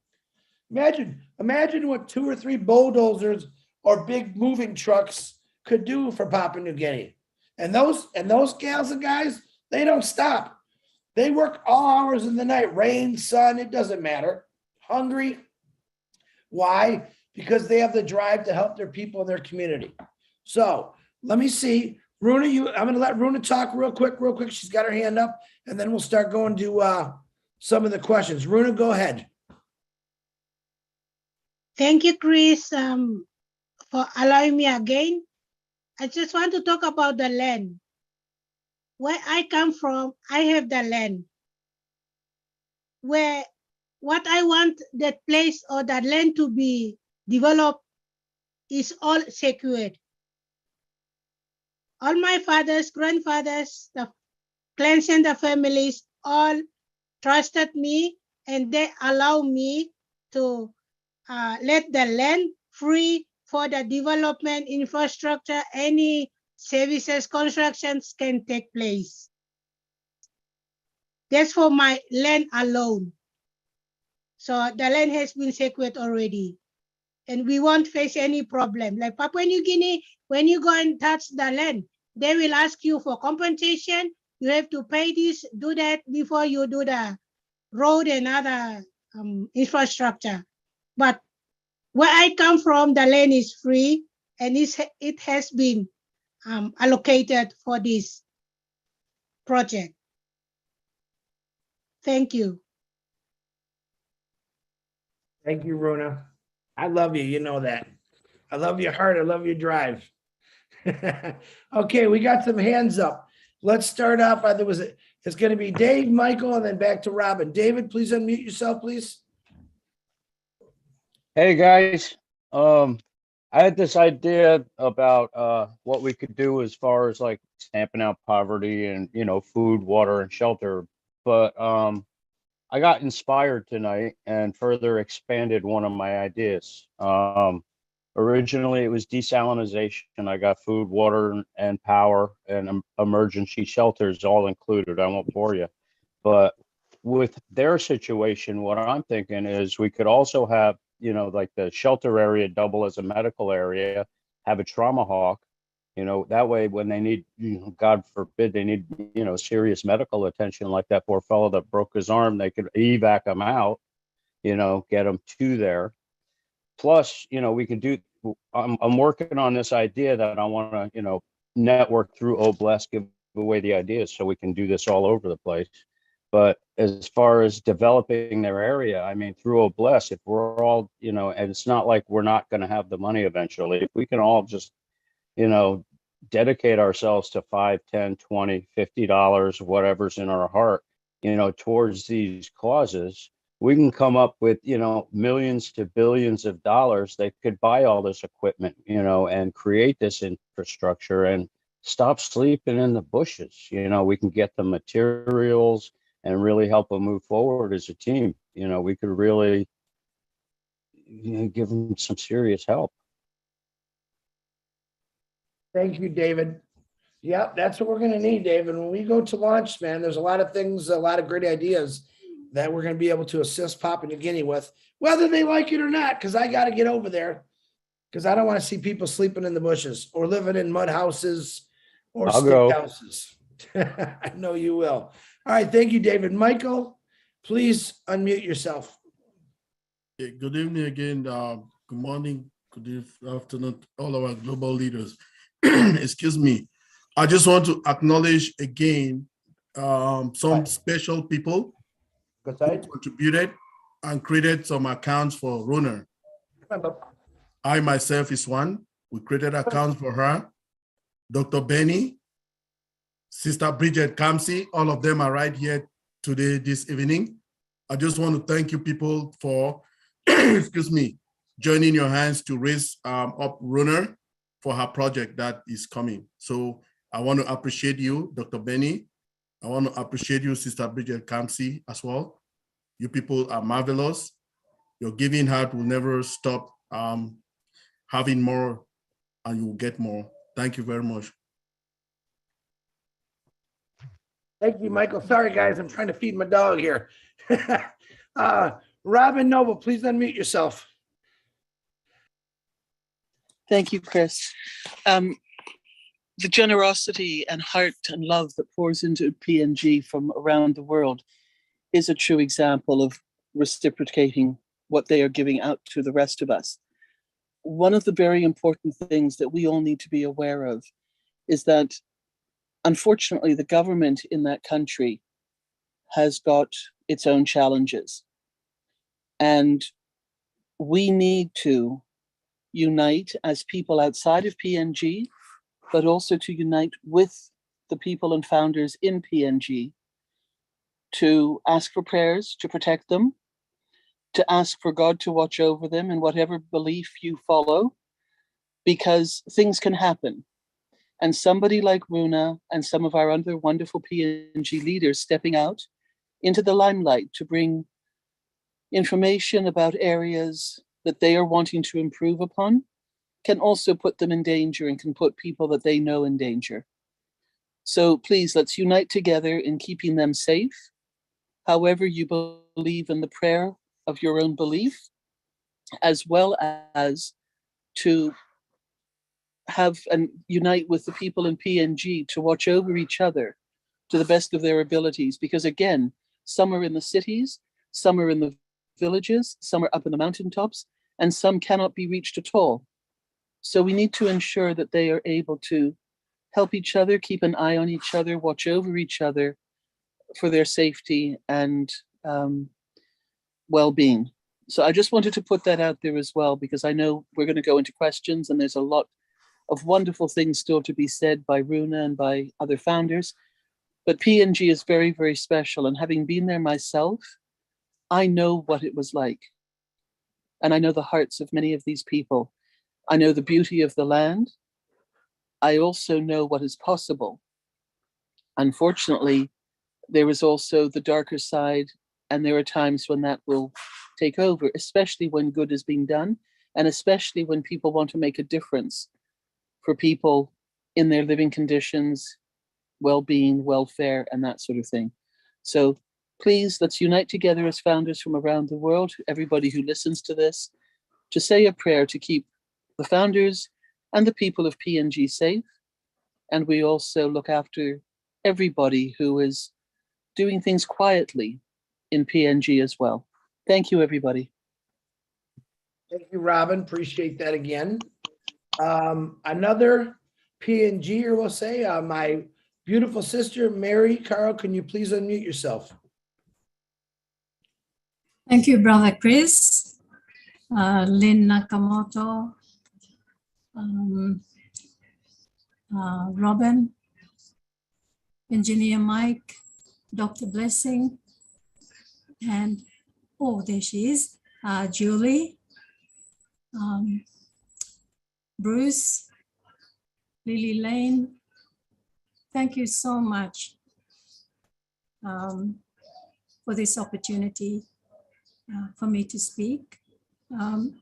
Imagine what 2 or 3 bulldozers or big moving trucks could do for Papua New Guinea. And those gals and guys, they don't stop. They work all hours of the night, rain, sun, it doesn't matter. Hungry. Why? Because they have the drive to help their people in their community. So let me see. Runa, I'm going to let Runa talk real quick. She's got her hand up, and then we'll start going to some of the questions. Runa, go ahead. Thank you, Chris, for allowing me again. I just want to talk about the land. Where I come from, I have the land. Where what I want that place or that land to be developed is all secured. All my fathers, grandfathers, the clans and the families all trusted me, and they allow me to let the land free for the development, infrastructure, any services, constructions can take place. That's for my land alone. So the land has been secured already, and we won't face any problem. Like Papua New Guinea, when you go and touch the land, they will ask you for compensation. You have to pay this, do that before you do the road and other infrastructure. But where I come from, the land is free and it has been allocated for this project. Thank you. Thank you, Runa. I love you. You know that. I love your heart. I love your drive. Okay, we got some hands up. Let's start off. It's going to be Dave, Michael, and then back to Robin. David, please unmute yourself, please. Hey guys, I had this idea about what we could do as far as like stamping out poverty and food, water, and shelter. But I got inspired tonight and further expanded one of my ideas. Originally, it was desalinization. I got food, water, and power, and emergency shelters all included. I won't bore you, but with their situation, what I'm thinking is we could also have, like the shelter area double as a medical area, have a trauma hawk, that way when they need, God forbid, they need, serious medical attention like that poor fellow that broke his arm, they could evac him out, get him to there. Plus, we can do, I'm working on this idea that I want to, network through Oblast, give away the ideas so we can do this all over the place. But as far as developing their area, I mean, through Oblast, if we're all, and it's not like we're not going to have the money eventually, if we can all just, dedicate ourselves to $5, $10, $20, $50, whatever's in our heart, towards these causes, we can come up with, millions to billions of dollars that could buy all this equipment, and create this infrastructure and stop sleeping in the bushes. We can get the materials and really help them move forward as a team. We could really give them some serious help. Thank you, David. Yep, that's what we're going to need, David. When we go to launch, man, there's a lot of things, a lot of great ideas that we're going to be able to assist Papua New Guinea with, whether they like it or not, because I got to get over there, because I don't want to see people sleeping in the bushes or living in mud houses or I'll stick go. houses. I know you will. All right. Thank you, David. Michael, please unmute yourself. Okay, good evening again. Good morning, good afternoon, all our global leaders. Excuse me. I just want to acknowledge again some special people who contributed and created some accounts for Runa. I myself is one. We created accounts for her. Dr. Benny, Sister Bridget Kamsi, all of them are right here today, this evening. I just want to thank you people for, excuse me, joining your hands to raise up Runa for her project that is coming. So I want to appreciate you, Dr. Benny. I want to appreciate you, Sister Bridget Kamsi, as well. You people are marvelous. Your giving heart will never stop having more, and you will get more. Thank you very much. Thank you, Michael. Sorry, guys. I'm trying to feed my dog here. Robin Noble, please unmute yourself. Thank you, Chris. The generosity and heart and love that pours into PNG from around the world is a true example of reciprocating what they are giving out to the rest of us. One of the very important things that we all need to be aware of is that, unfortunately, the government in that country has got its own challenges. And we need to unite as people outside of PNG, but also to unite with the people and founders in PNG to ask for prayers to protect them, to ask for God to watch over them in whatever belief you follow, because things can happen. And somebody like Runa and some of our other wonderful PNG leaders stepping out into the limelight to bring information about areas that they are wanting to improve upon can also put them in danger and can put people that they know in danger. So please, let's unite together in keeping them safe. However you believe in the prayer of your own belief, as well as to have and unite with the people in PNG to watch over each other to the best of their abilities. Because again, some are in the cities, some are in the villages, some are up in the mountaintops, and some cannot be reached at all. So we need to ensure that they are able to help each other, keep an eye on each other, watch over each other for their safety and well-being. So I just wanted to put that out there as well, because I know we're going to go into questions and there's a lot of wonderful things still to be said by Runa and by other founders. But PNG is very, very special. And having been there myself, I know what it was like. And I know the hearts of many of these people. I know the beauty of the land. I also know what is possible. Unfortunately, there is also the darker side, and there are times when that will take over, especially when good is being done, and especially when people want to make a difference for people in their living conditions, well-being, welfare, and that sort of thing. So please, let's unite together as founders from around the world, everybody who listens to this, to say a prayer to keep the founders and the people of PNG safe. And we also look after everybody who is doing things quietly in PNG as well. Thank you, everybody. Thank you, Robin. Appreciate that again. Another PNGer will say, my beautiful sister, Mary Carl, can you please unmute yourself? Thank you, Brother Chris, Lynn Nakamoto, Robin, Engineer Mike, Dr. Blessing, and oh, there she is, Julie, Bruce, Lily Lane. Thank you so much for this opportunity for me to speak.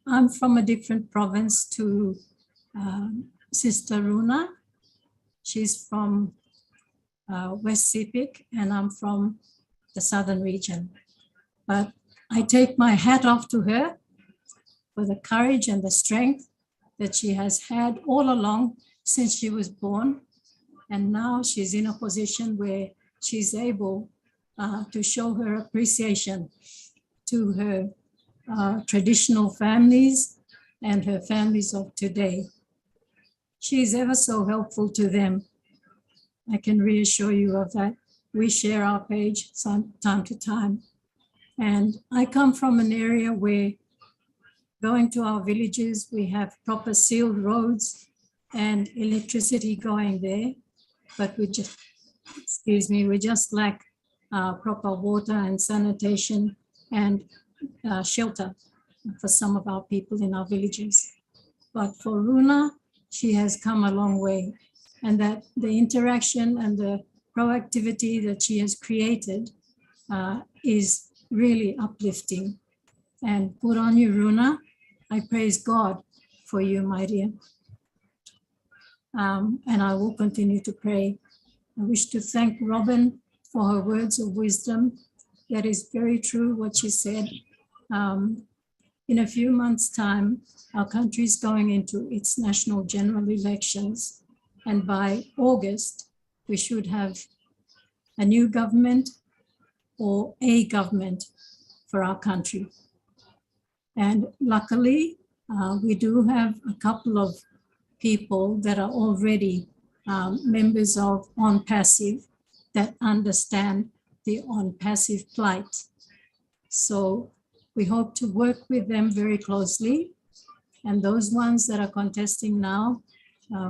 I'm from a different province to Sister Runa. She's from West Sepik, and I'm from the southern region. But I take my hat off to her for the courage and the strength that she has had all along since she was born. And now she's in a position where she's able to show her appreciation to her traditional families and her families of today. She's ever so helpful to them. I can reassure you of that. We share our page time to time. And I come from an area where going to our villages, we have proper sealed roads and electricity going there, but we just, we just lack proper water and sanitation and shelter for some of our people in our villages. But for Runa, she has come a long way, and that the interaction and the proactivity that she has created is really uplifting. And good on you, Runa. I praise God for you, my dear. And I will continue to pray. I wish to thank Robin for her words of wisdom. That is very true what she said. In a few months' time, our country is going into its national general elections. And by August, we should have a new government or a government for our country. And luckily, we do have a couple of people that are already members of ONPASSIVE that understand the ONPASSIVE plight. So we hope to work with them very closely. And those ones that are contesting now,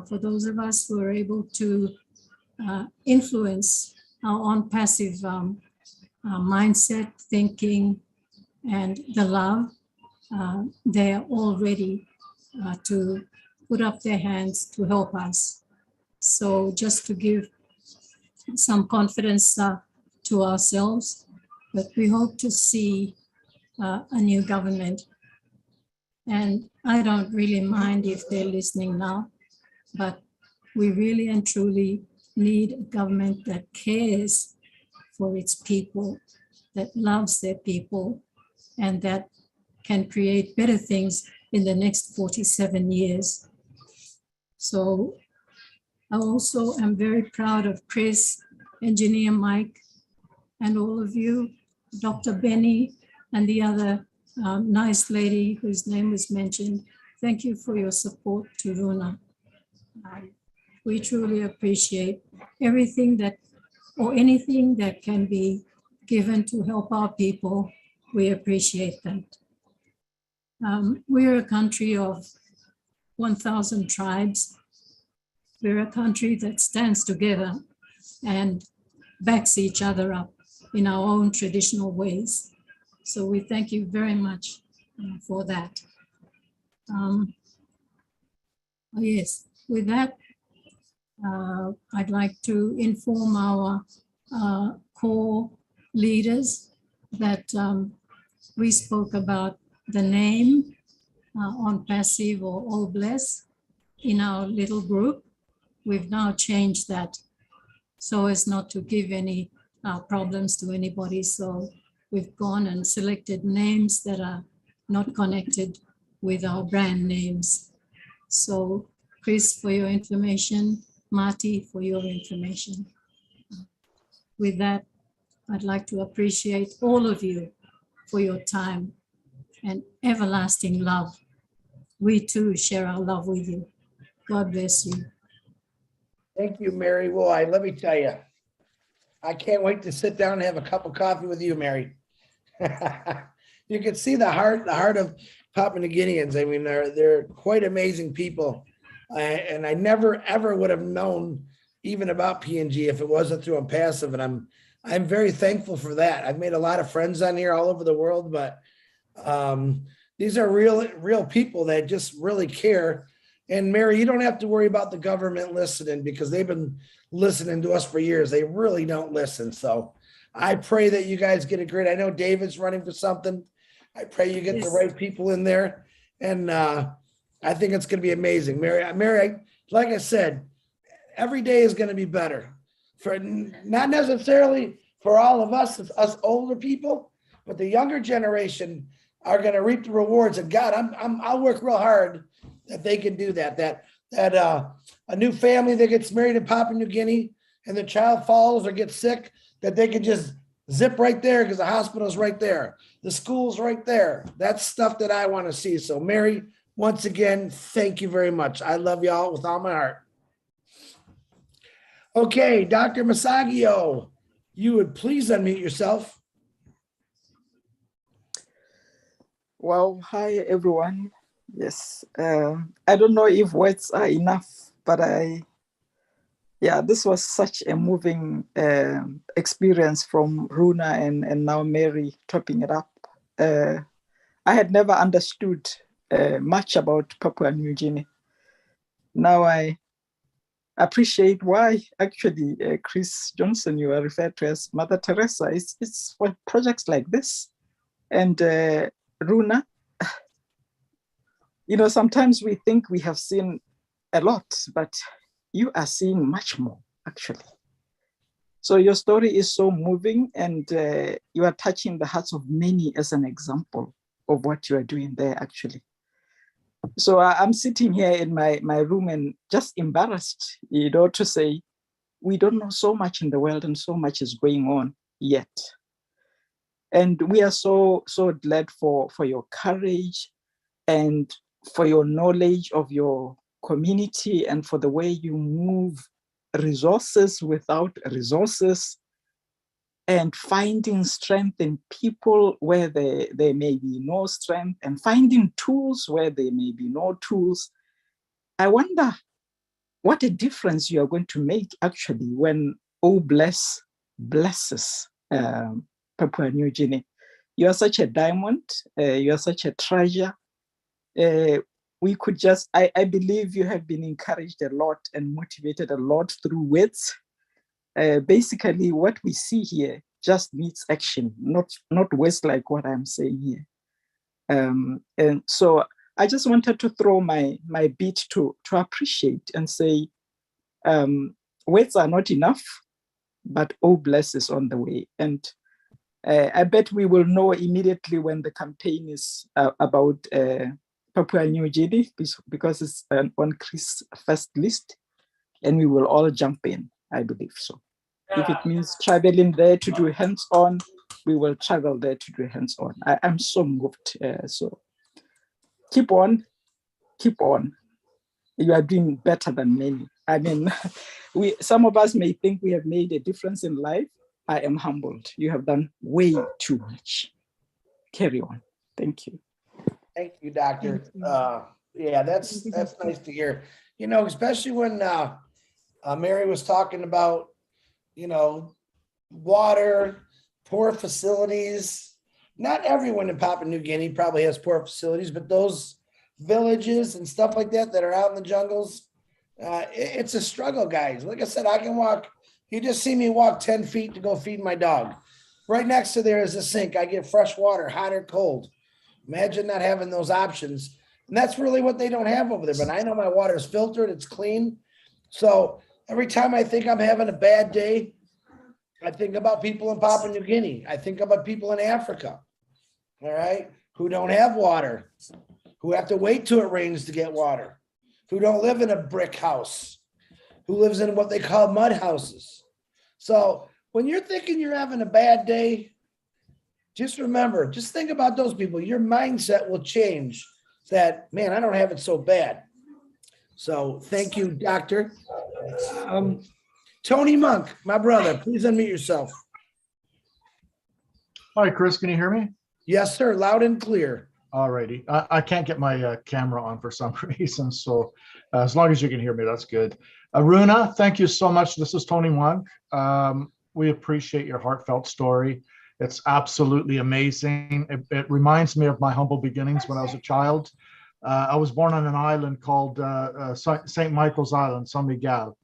for those of us who are able to influence our ONPASSIVE mindset, thinking, and the love, they are all ready to put up their hands to help us. So just to give some confidence to ourselves, but we hope to see a new government. And I don't really mind if they're listening now, but we really and truly need a government that cares for its people, that loves their people, and that can create better things in the next 47 years. So I also am very proud of Chris, Engineer Mike, and all of you, Dr. Benny, and the other nice lady whose name was mentioned. Thank you for your support to Runa. We truly appreciate everything that, or anything that can be given to help our people. We appreciate that. We're a country of 1,000 tribes. We're a country that stands together and backs each other up in our own traditional ways. So we thank you very much for that. Yes, with that, I'd like to inform our core leaders that we spoke about the name ONPASSIVE or All Bless in our little group. We've now changed that so as not to give any problems to anybody. So we've gone and selected names that are not connected with our brand names. So Chris, for your information, Marty, for your information. With that, I'd like to appreciate all of you for your time and everlasting love. We too share our love with you. God bless you. Thank you, Mary. Well, let me tell you, I can't wait to sit down and have a cup of coffee with you, Mary. You can see the heart of Papua New Guineans. I mean, they're quite amazing people. And I never, ever would have known even about PNG if it wasn't through ONPASSIVE. And I'm very thankful for that. I've made a lot of friends on here all over the world, but these are real people that just really care. And Mary, you don't have to worry about the government listening because they've been listening to us for years. They really don't listen. So I pray that you guys get a great, I know David's running for something. I pray you get the right people in there. And I think it's going to be amazing. Mary, like I said, every day is going to be better for not necessarily for all of us older people, but the younger generation are going to reap the rewards. And God, I'll work real hard that they can do that. That a new family that gets married in Papua New Guinea and the child falls or gets sick, that they can just zip right there because the hospital's right there. The school's right there. That's stuff that I want to see. So Mary, once again, thank you very much. I love y'all with all my heart. Okay, Dr. Masagio, you would please unmute yourself. Well, hi, everyone. Yes, I don't know if words are enough, but this was such a moving experience from Runa and now Mary topping it up. I had never understood much about Papua New Guinea. Now I appreciate why actually Chris Johnson, you are referred to as Mother Teresa. It's for projects like this. And Runa, you know, sometimes we think we have seen a lot, but you are seeing much more, actually. So your story is so moving, and you are touching the hearts of many as an example of what you are doing there, actually. So I'm sitting here in my room and just embarrassed, you know, to say, we don't know so much in the world and so much is going on yet. And we are so glad for your courage and for your knowledge of your community and for the way you move resources without resources and finding strength in people where there may be no strength and finding tools where there may be no tools. I wonder what a difference you are going to make actually when Oh Bless blesses Papua New Guinea. You are such a diamond, you are such a treasure. We could just, I believe you have been encouraged a lot and motivated a lot through words. Basically, what we see here just needs action, not words like what I'm saying here. And so I just wanted to throw my bit to appreciate and say, words are not enough, but Oh Bless is on the way. And I bet we will know immediately when the campaign is about Papua New Guinea because it's on Chris' first list, and we will all jump in, I believe so. If it means traveling there to do hands-on, we will travel there to do hands-on. I'm so moved. So keep on. You are doing better than many. I mean, some of us may think we have made a difference in life. I am humbled. You have done way too much. Carry on. Thank you. Thank you, Doctor. Yeah, that's nice to hear. Especially when Mary was talking about, water, poor facilities. Not everyone in Papua New Guinea probably has poor facilities, but those villages and stuff like that are out in the jungles, it's a struggle, guys. Like I said, I can walk. You just see me walk 10 feet to go feed my dog. Right next to there is a sink. I get fresh water, hot or cold. Imagine not having those options. And that's really what they don't have over there. But I know my water is filtered, it's clean. So every time I think I'm having a bad day, I think about people in Papua New Guinea. I think about people in Africa, all right, who don't have water, who have to wait till it rains to get water, who don't live in a brick house, who lives in what they call mud houses. So when you're thinking you're having a bad day, just remember, just think about those people. Your mindset will change that, man, I don't have it so bad. So thank you, Doctor. Tony Monk, my brother, please unmute yourself. Hi, Chris, can you hear me? Yes, sir, loud and clear. All righty. I can't get my camera on for some reason, so as long as you can hear me, that's good. Aruna, thank you so much. This is Tony Monk. We appreciate your heartfelt story. It's absolutely amazing. It reminds me of my humble beginnings when I was a child. I was born on an island called St. Michael's Island, San Miguel.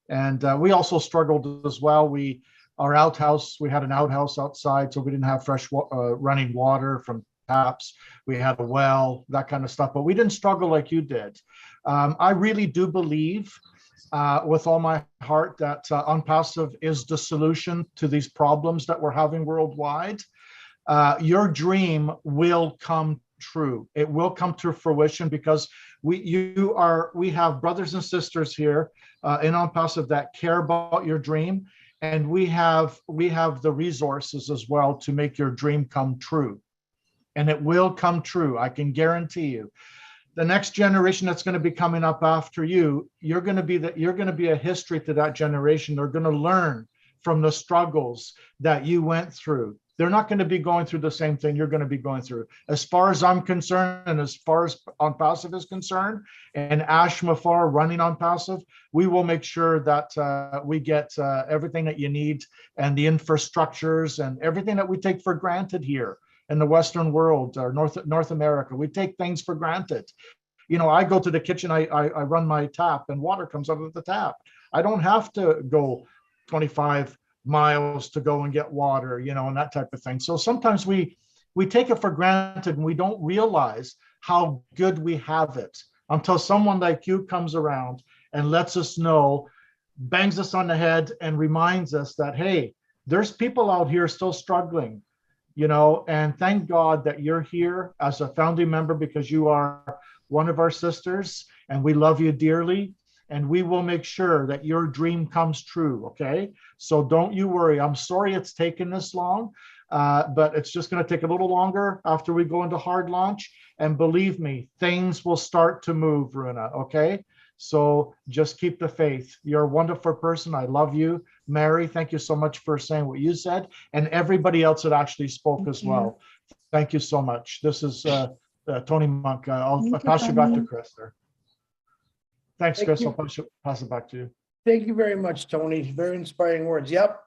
And we also struggled as well. We had an outhouse outside, so we didn't have fresh running water from taps. We had a well, that kind of stuff, but we didn't struggle like you did. I really do believe with all my heart that ONPASSIVE is the solution to these problems that we're having worldwide. Your dream will come true. It will come to fruition because we have brothers and sisters here in ONPASSIVE that care about your dream, and we have the resources as well to make your dream come true. And it will come true. I can guarantee you. The next generation that's going to be coming up after you, you're going to be a history to that generation. They're going to learn from the struggles that you went through. They're not going to be going through the same thing you're going to be going through. As far as I'm concerned, and as far as ONPASSIVE is concerned, and Ash Mafar running ONPASSIVE, we will make sure that we get everything that you need and the infrastructures and everything that we take for granted here in the Western world or North America. We take things for granted. I go to the kitchen, I run my tap and water comes out of the tap. I don't have to go 25 miles to go and get water, and that type of thing. So sometimes we take it for granted and we don't realize how good we have it until someone like you comes around and lets us know, bangs us on the head and reminds us that, hey, there's people out here still struggling. And thank God that you're here as a founding member because you are one of our sisters and we love you dearly and we will make sure that your dream comes true, okay? So don't you worry. I'm sorry it's taken this long, but it's just going to take a little longer after we go into hard launch. And believe me, things will start to move, Runa, okay? So just keep the faith. You're a wonderful person. I love you. Mary, thank you so much for saying what you said, and everybody else that actually spoke as well. Thank you so much. This is Tony Monk. I'll pass you back to Chris there. Thanks, Chris. I'll pass it back to you. Thank you very much, Tony. Very inspiring words. Yep.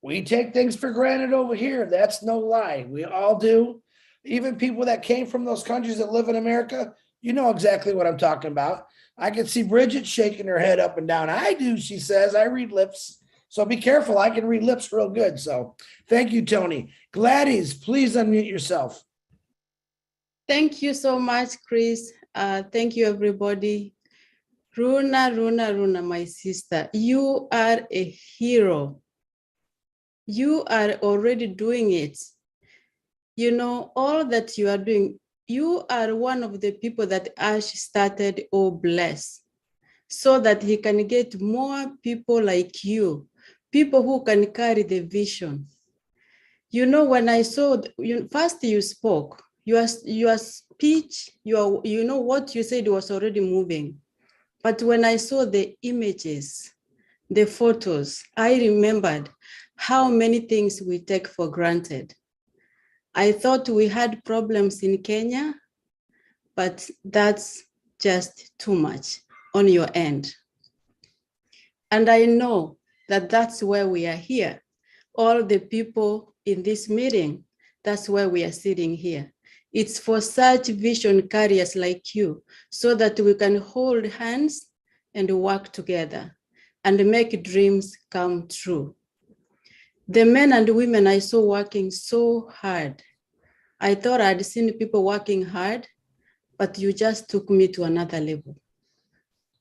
We take things for granted over here. That's no lie. We all do. Even people that came from those countries that live in America, you know exactly what I'm talking about. I can see Bridget shaking her head up and down. I do, she says. I read lips. So be careful. I can read lips real good. So thank you, Tony. Gladys, please unmute yourself. Thank you so much, Chris. Thank you, everybody. Runa, my sister, you are a hero. You are already doing it. All that you are doing, you are one of the people that Ash started Oh Bless, so that he can get more people like you, people who can carry the vision. You know, when I saw, first you spoke, your speech, you know what you said was already moving. But when I saw the images, the photos, I remembered how many things we take for granted. I thought we had problems in Kenya, but that's just too much on your end. And I know that that's why we are here. All the people in this meeting, that's why we are sitting here. It's for such vision carriers like you, so that we can hold hands and work together and make dreams come true. The men and women I saw working so hard. I thought I'd seen people working hard, but you just took me to another level.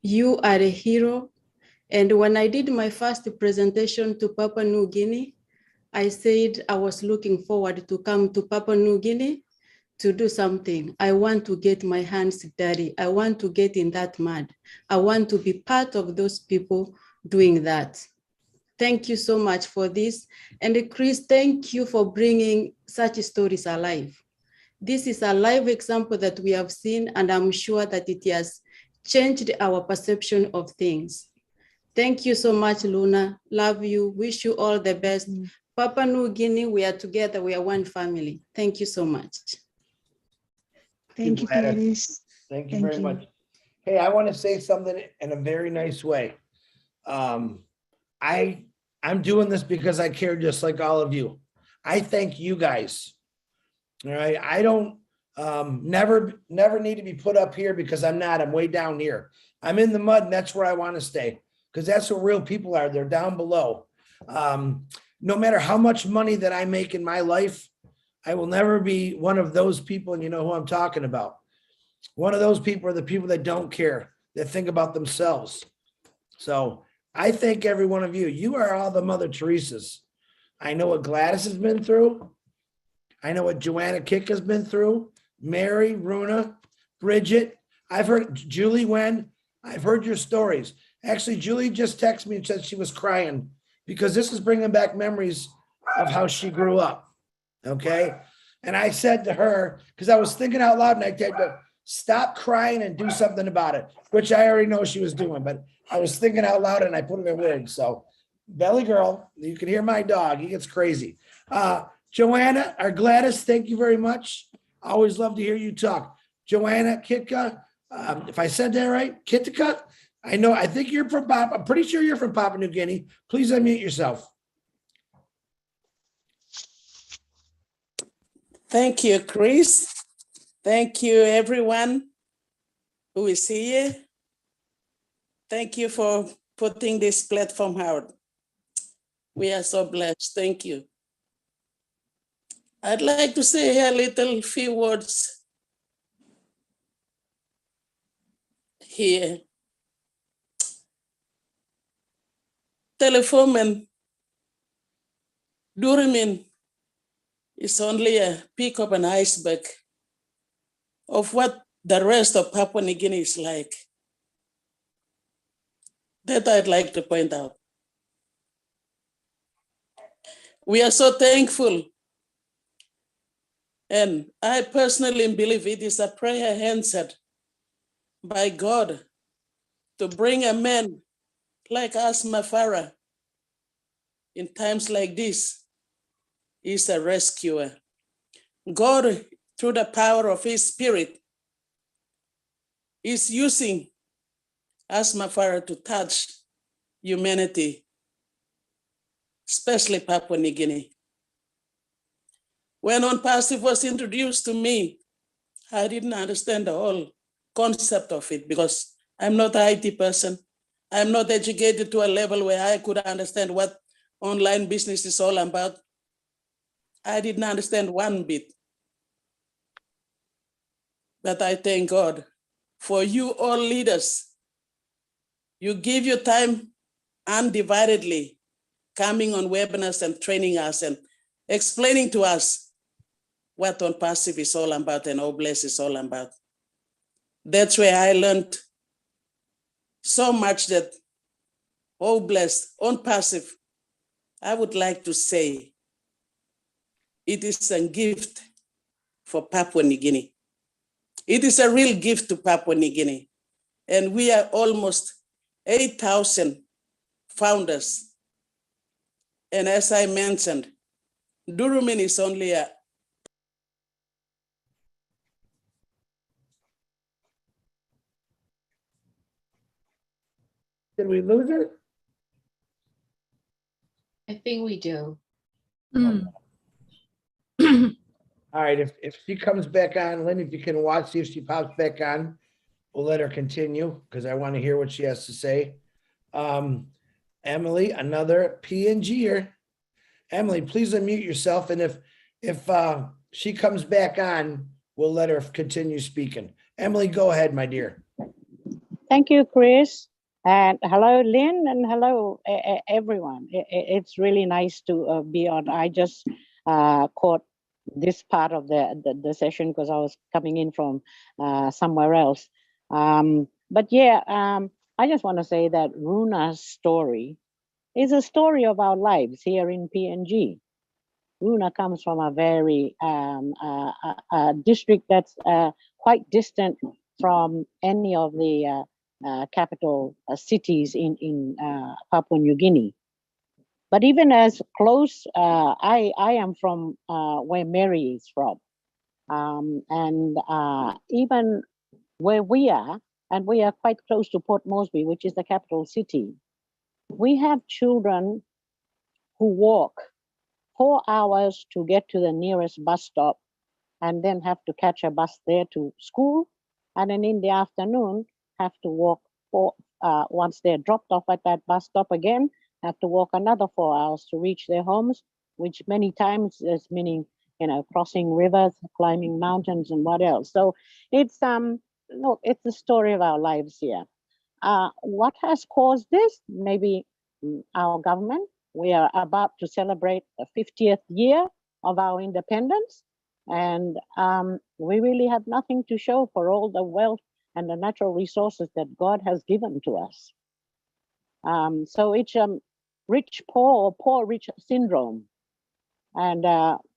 You are a hero. And when I did my first presentation to Papua New Guinea, I said I was looking forward to come to Papua New Guinea to do something. I want to get my hands dirty. I want to get in that mud. I want to be part of those people doing that. Thank you so much for this. And Chris, thank you for bringing such stories alive. This is a live example that we have seen, and I'm sure that it has changed our perception of things. Thank you so much, Luna. Love you. Wish you all the best. Papua New Guinea, we are together. We are one family. Thank you so much. Thank you, Gladys. Gladys. Thank you Thank very you. much. Hey, I want to say something in a very nice way. I'm doing this because I care just like all of you. I thank you guys. All right. I don't never need to be put up here because I'm not. I'm way down here. I'm in the mud, and that's where I want to stay, because that's where real people are. They're down below. No matter how much money that I make in my life, I will never be one of those people, and you know who I'm talking about. One of those people are the people that don't care, that think about themselves. So I thank every one of you. You are all the Mother Teresa's. I know what Gladys has been through. I know what Joanna Kick has been through. Mary, Runa, Bridget. I've heard Julie Wen. I've heard your stories. Actually, Julie just texted me and said she was crying because this is bringing back memories of how she grew up. Okay. And I said to her, because I was thinking out loud, and I told her, stop crying and do something about it, which I already know she was doing, but I was thinking out loud and I put it in words. So Belly Girl, you can hear my dog. He gets crazy. Joanna or Gladys, thank you very much. I always love to hear you talk. Joanna Kitka, if I said that right, Kitka, I think you're from I'm pretty sure you're from Papua New Guinea. Please unmute yourself. Thank you, Chris. Thank you, everyone who is here. Thank you for putting this platform out. We are so blessed. Thank you. I'd like to say a few words here. Telefomen Durimin is only a peak of an iceberg of what the rest of Papua New Guinea is like. That I'd like to point out. We are so thankful. And I personally believe it is a prayer answered by God to bring a man like us, Mafara, in times like this, is a rescuer. God, through the power of his spirit, is using us, Mafara, to touch humanity, especially Papua New Guinea. When ONPASSIVE was introduced to me, I didn't understand the whole concept of it because I'm not an IT person. I'm not educated to a level where I could understand what online business is all about. I didn't understand one bit. But I thank God for you all leaders. You give your time undividedly, coming on webinars and training us and explaining to us what ONPASSIVE is all about and OBLESS is all about. That's where I learned so much that OBLESS, ONPASSIVE, I would like to say it is a gift for Papua New Guinea. It is a real gift to Papua New Guinea. And we are almost 8,000 founders. And as I mentioned, Durumin is only a Did we lose it? I think we do. Mm. All right, if she comes back on, Lynn, if you can watch, see if she pops back on, we'll let her continue because I want to hear what she has to say. Emily, another PNGer. Emily, please unmute yourself. And if she comes back on, we'll let her continue speaking. Emily, go ahead, my dear. Thank you, Chris. And hello, Lynn, and hello, everyone. It's really nice to be on. I just caught this part of the session because I was coming in from somewhere else. But yeah, I just want to say that Runa's story is a story of our lives here in PNG. Runa comes from a very district that's quite distant from any of the capital cities in Papua New Guinea. But even as close, I am from where Mary is from. And even where we are, and we are quite close to Port Moresby, which is the capital city, we have children who walk 4 hours to get to the nearest bus stop and then have to catch a bus there to school. And then in the afternoon, have to walk once they're dropped off at that bus stop again, have to walk another 4 hours to reach their homes, which many times is meaning, crossing rivers, climbing mountains and what else. So it's, look, it's the story of our lives here. What has caused this? Maybe our government. We are about to celebrate the 50th year of our independence. And we really have nothing to show for all the wealth and the natural resources that God has given to us. So it's rich poor or poor rich syndrome. And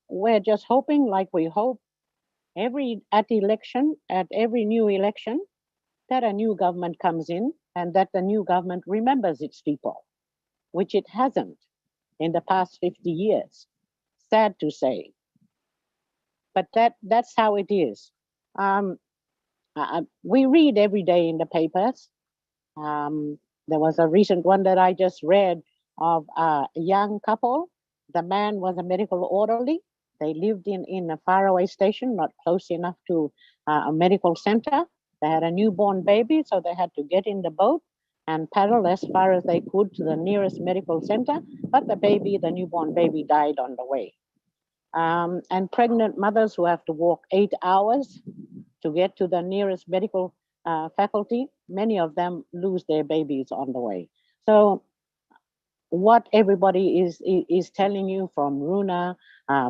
we're just hoping, like we hope at every new election, that a new government comes in and that the new government remembers its people, which it hasn't in the past 50 years. Sad to say. But that's how it is. We read every day in the papers. There was a recent one that I just read of a young couple. The man was a medical orderly. They lived in a faraway station, not close enough to a medical center. They had a newborn baby, so they had to get in the boat and paddle as far as they could to the nearest medical center. But the newborn baby died on the way. And pregnant mothers who have to walk 8 hours to get to the nearest medical faculty, many of them lose their babies on the way. So what everybody is telling you from Runa,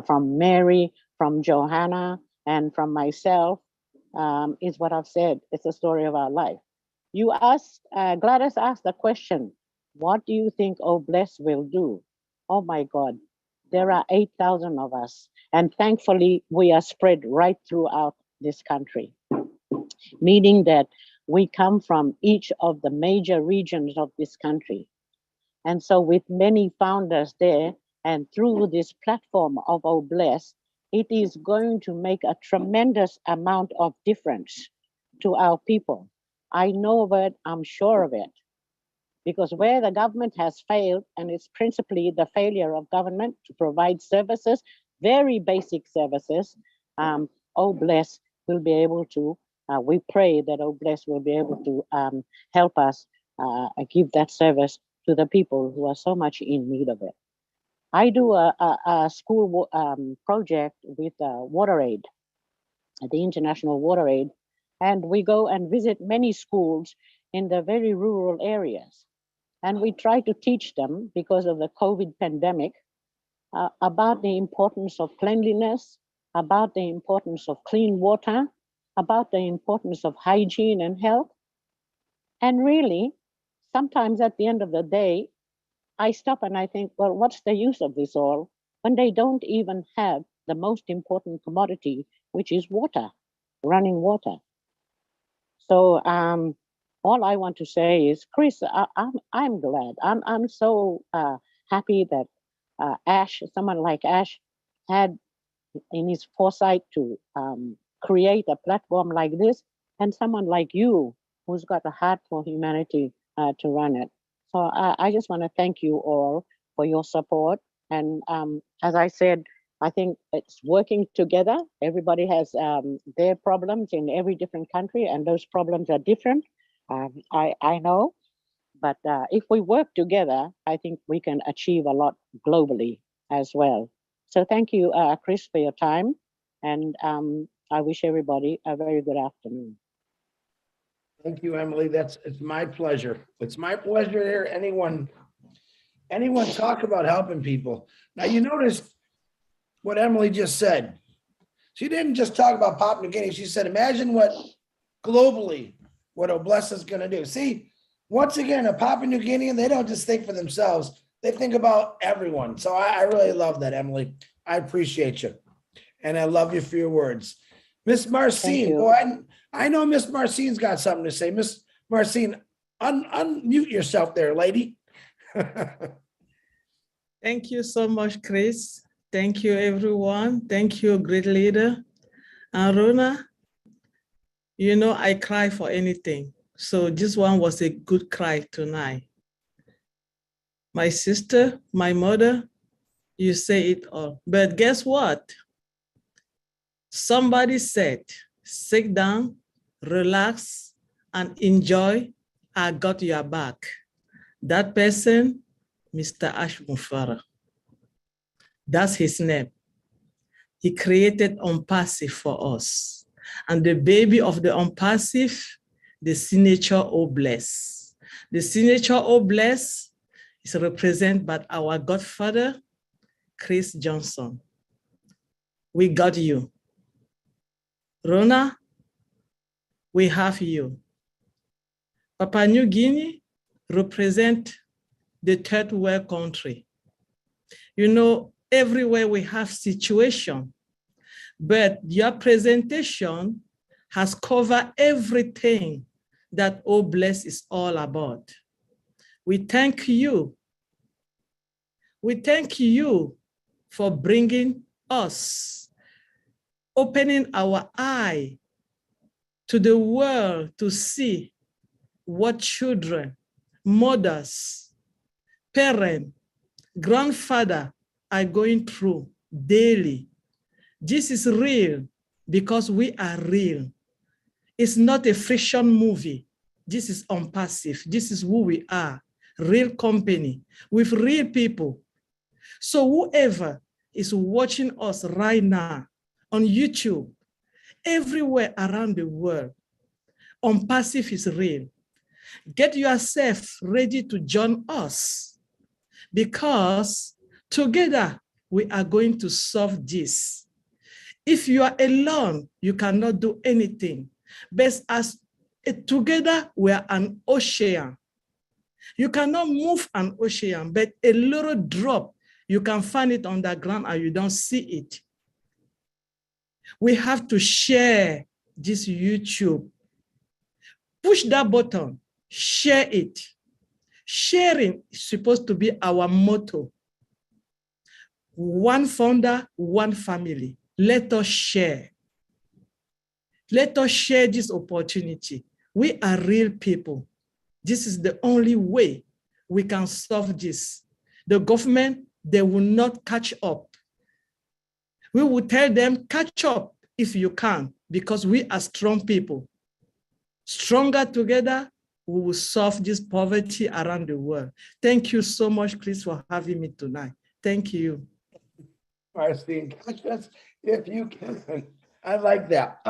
from Mary, from Johanna, and from myself is what I've said. It's the story of our life. You asked, Gladys asked the question, what do you think OBLESS will do? Oh my God, there are 8,000 of us. And thankfully, we are spread right throughout this country, meaning that we come from each of the major regions of this country. And so with many founders there, and through this platform of OBLESS, it is going to make a tremendous amount of difference to our people. I know of it, I'm sure of it. Because where the government has failed, and it's principally the failure of government to provide services, very basic services, OBLESS will be able to, we pray that OBLESS will be able to help us give that service to the people who are so much in need of it. I do a school project with WaterAid, the International WaterAid, and we go and visit many schools in the very rural areas. And we try to teach them, because of the COVID pandemic, about the importance of cleanliness, about the importance of clean water, about the importance of hygiene and health. And really, sometimes at the end of the day, I stop and I think, well, what's the use of this all when they don't even have the most important commodity, which is water, running water. So all I want to say is, Chris, I'm glad. I'm so happy that Ash, someone like Ash, had in his foresight to create a platform like this, and someone like you who's got a heart for humanity to run it. So I just want to thank you all for your support. And as I said, I think it's working together. Everybody has their problems in every different country, and those problems are different. I know, but if we work together, I think we can achieve a lot globally as well. So thank you, Chris, for your time. And I wish everybody a very good afternoon. Thank you, Emily. It's my pleasure. It's my pleasure to hear anyone talk about helping people. Now, you noticed what Emily just said. She didn't just talk about Papua New Guinea. She said, imagine what globally, what Obless is going to do. See, once again, a Papua New Guinean, they don't just think for themselves. They think about everyone. So I really love that, Emily. I appreciate you. And I love you for your words. Miss Marcine, boy, I know Miss Marcine's got something to say. Miss Marcine, unmute yourself there, lady. Thank you so much, Chris. Thank you, everyone. Thank you, great leader. Rona, you know, I cry for anything. So this one was a good cry tonight. My sister, my mother, you say it all. But guess what? Somebody said, sit down, relax, and enjoy. I got your back. That person, Mr. Ash Mufara. That's his name. He created ONPASSIVE for us. And the baby of the ONPASSIVE, the signature Obless. The signature Obless is represented by our godfather, Chris Johnson. We got you. Rona, we have you. Papua New Guinea represent the third world country. You know, everywhere we have situation, but your presentation has covered everything that Obless is all about. We thank you. We thank you for bringing us, opening our eye to the world to see what children, mothers, parents, grandfather are going through daily. This is real because we are real. It's not a fiction movie. This is ONPASSIVE. This is who we are, real company with real people. So whoever is watching us right now on YouTube, everywhere around the world, ONPASSIVE is real. Get yourself ready to join us because together we are going to solve this. If you are alone, you cannot do anything. But as together we are an ocean. You cannot move an ocean, but a little drop, you can find it on the ground and you don't see it. We have to share this YouTube. Push that button, share it. Sharing is supposed to be our motto. One founder, one family. Let us share. Let us share this opportunity. We are real people. This is the only way we can solve this. The government, they will not catch up. We will tell them, catch up if you can, because we are strong people. Stronger together, we will solve this poverty around the world. Thank you so much, Chris, for having me tonight. Thank you. Marcine, if you can, I like that.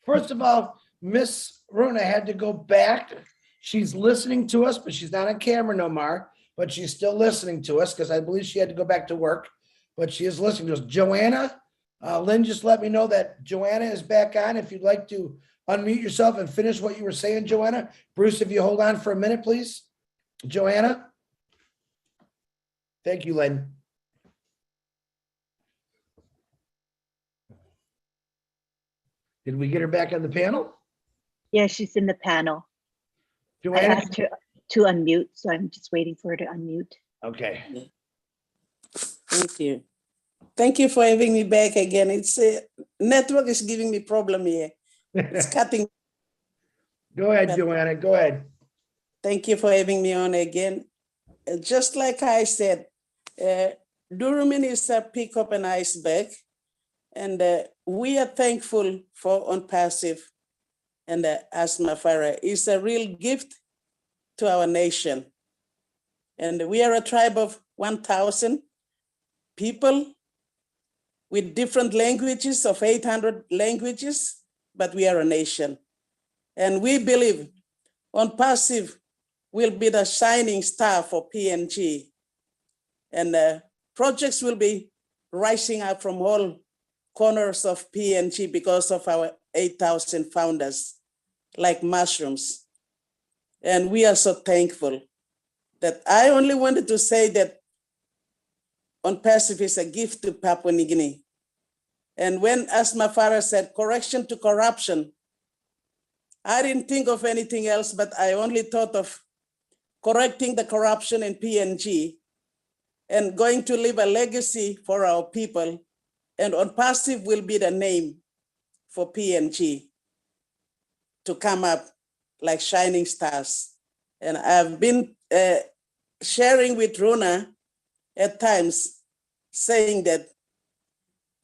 First of all, Miss Runa had to go back. She's listening to us, but she's not on camera no more, but she's still listening to us because I believe she had to go back to work, but she is listening to us. Joanna, Lynn just let me know that Joanna is back on. If you'd like to unmute yourself and finish what you were saying, Joanna. Bruce, if you hold on for a minute, please. Joanna. Thank you, Lynn. Did we get her back on the panel? Yeah, she's in the panel. I Joanna? asked her to unmute, so I'm just waiting for her to unmute. Okay. Thank you. Thank you for having me back again. It's network is giving me problem here. It's cutting. Go ahead, Joanna. Go ahead. Thank you for having me on again. Just like I said, Durham is a pick up an iceberg, and we are thankful for ONPASSIVE and Asma Farah. It's a real gift to our nation. And we are a tribe of 1,000 people with different languages of 800 languages, but we are a nation. And we believe ONPASSIVE will be the shining star for PNG. And projects will be rising up from all corners of PNG because of our 8,000 founders, like mushrooms. And we are so thankful that I only wanted to say that ONPASSIVE is a gift to Papua New Guinea. And when Asma Farah said correction to corruption, I didn't think of anything else, but I only thought of correcting the corruption in PNG and going to leave a legacy for our people. And ONPASSIVE will be the name for PNG to come up like shining stars. And I've been sharing with Rona at times, saying that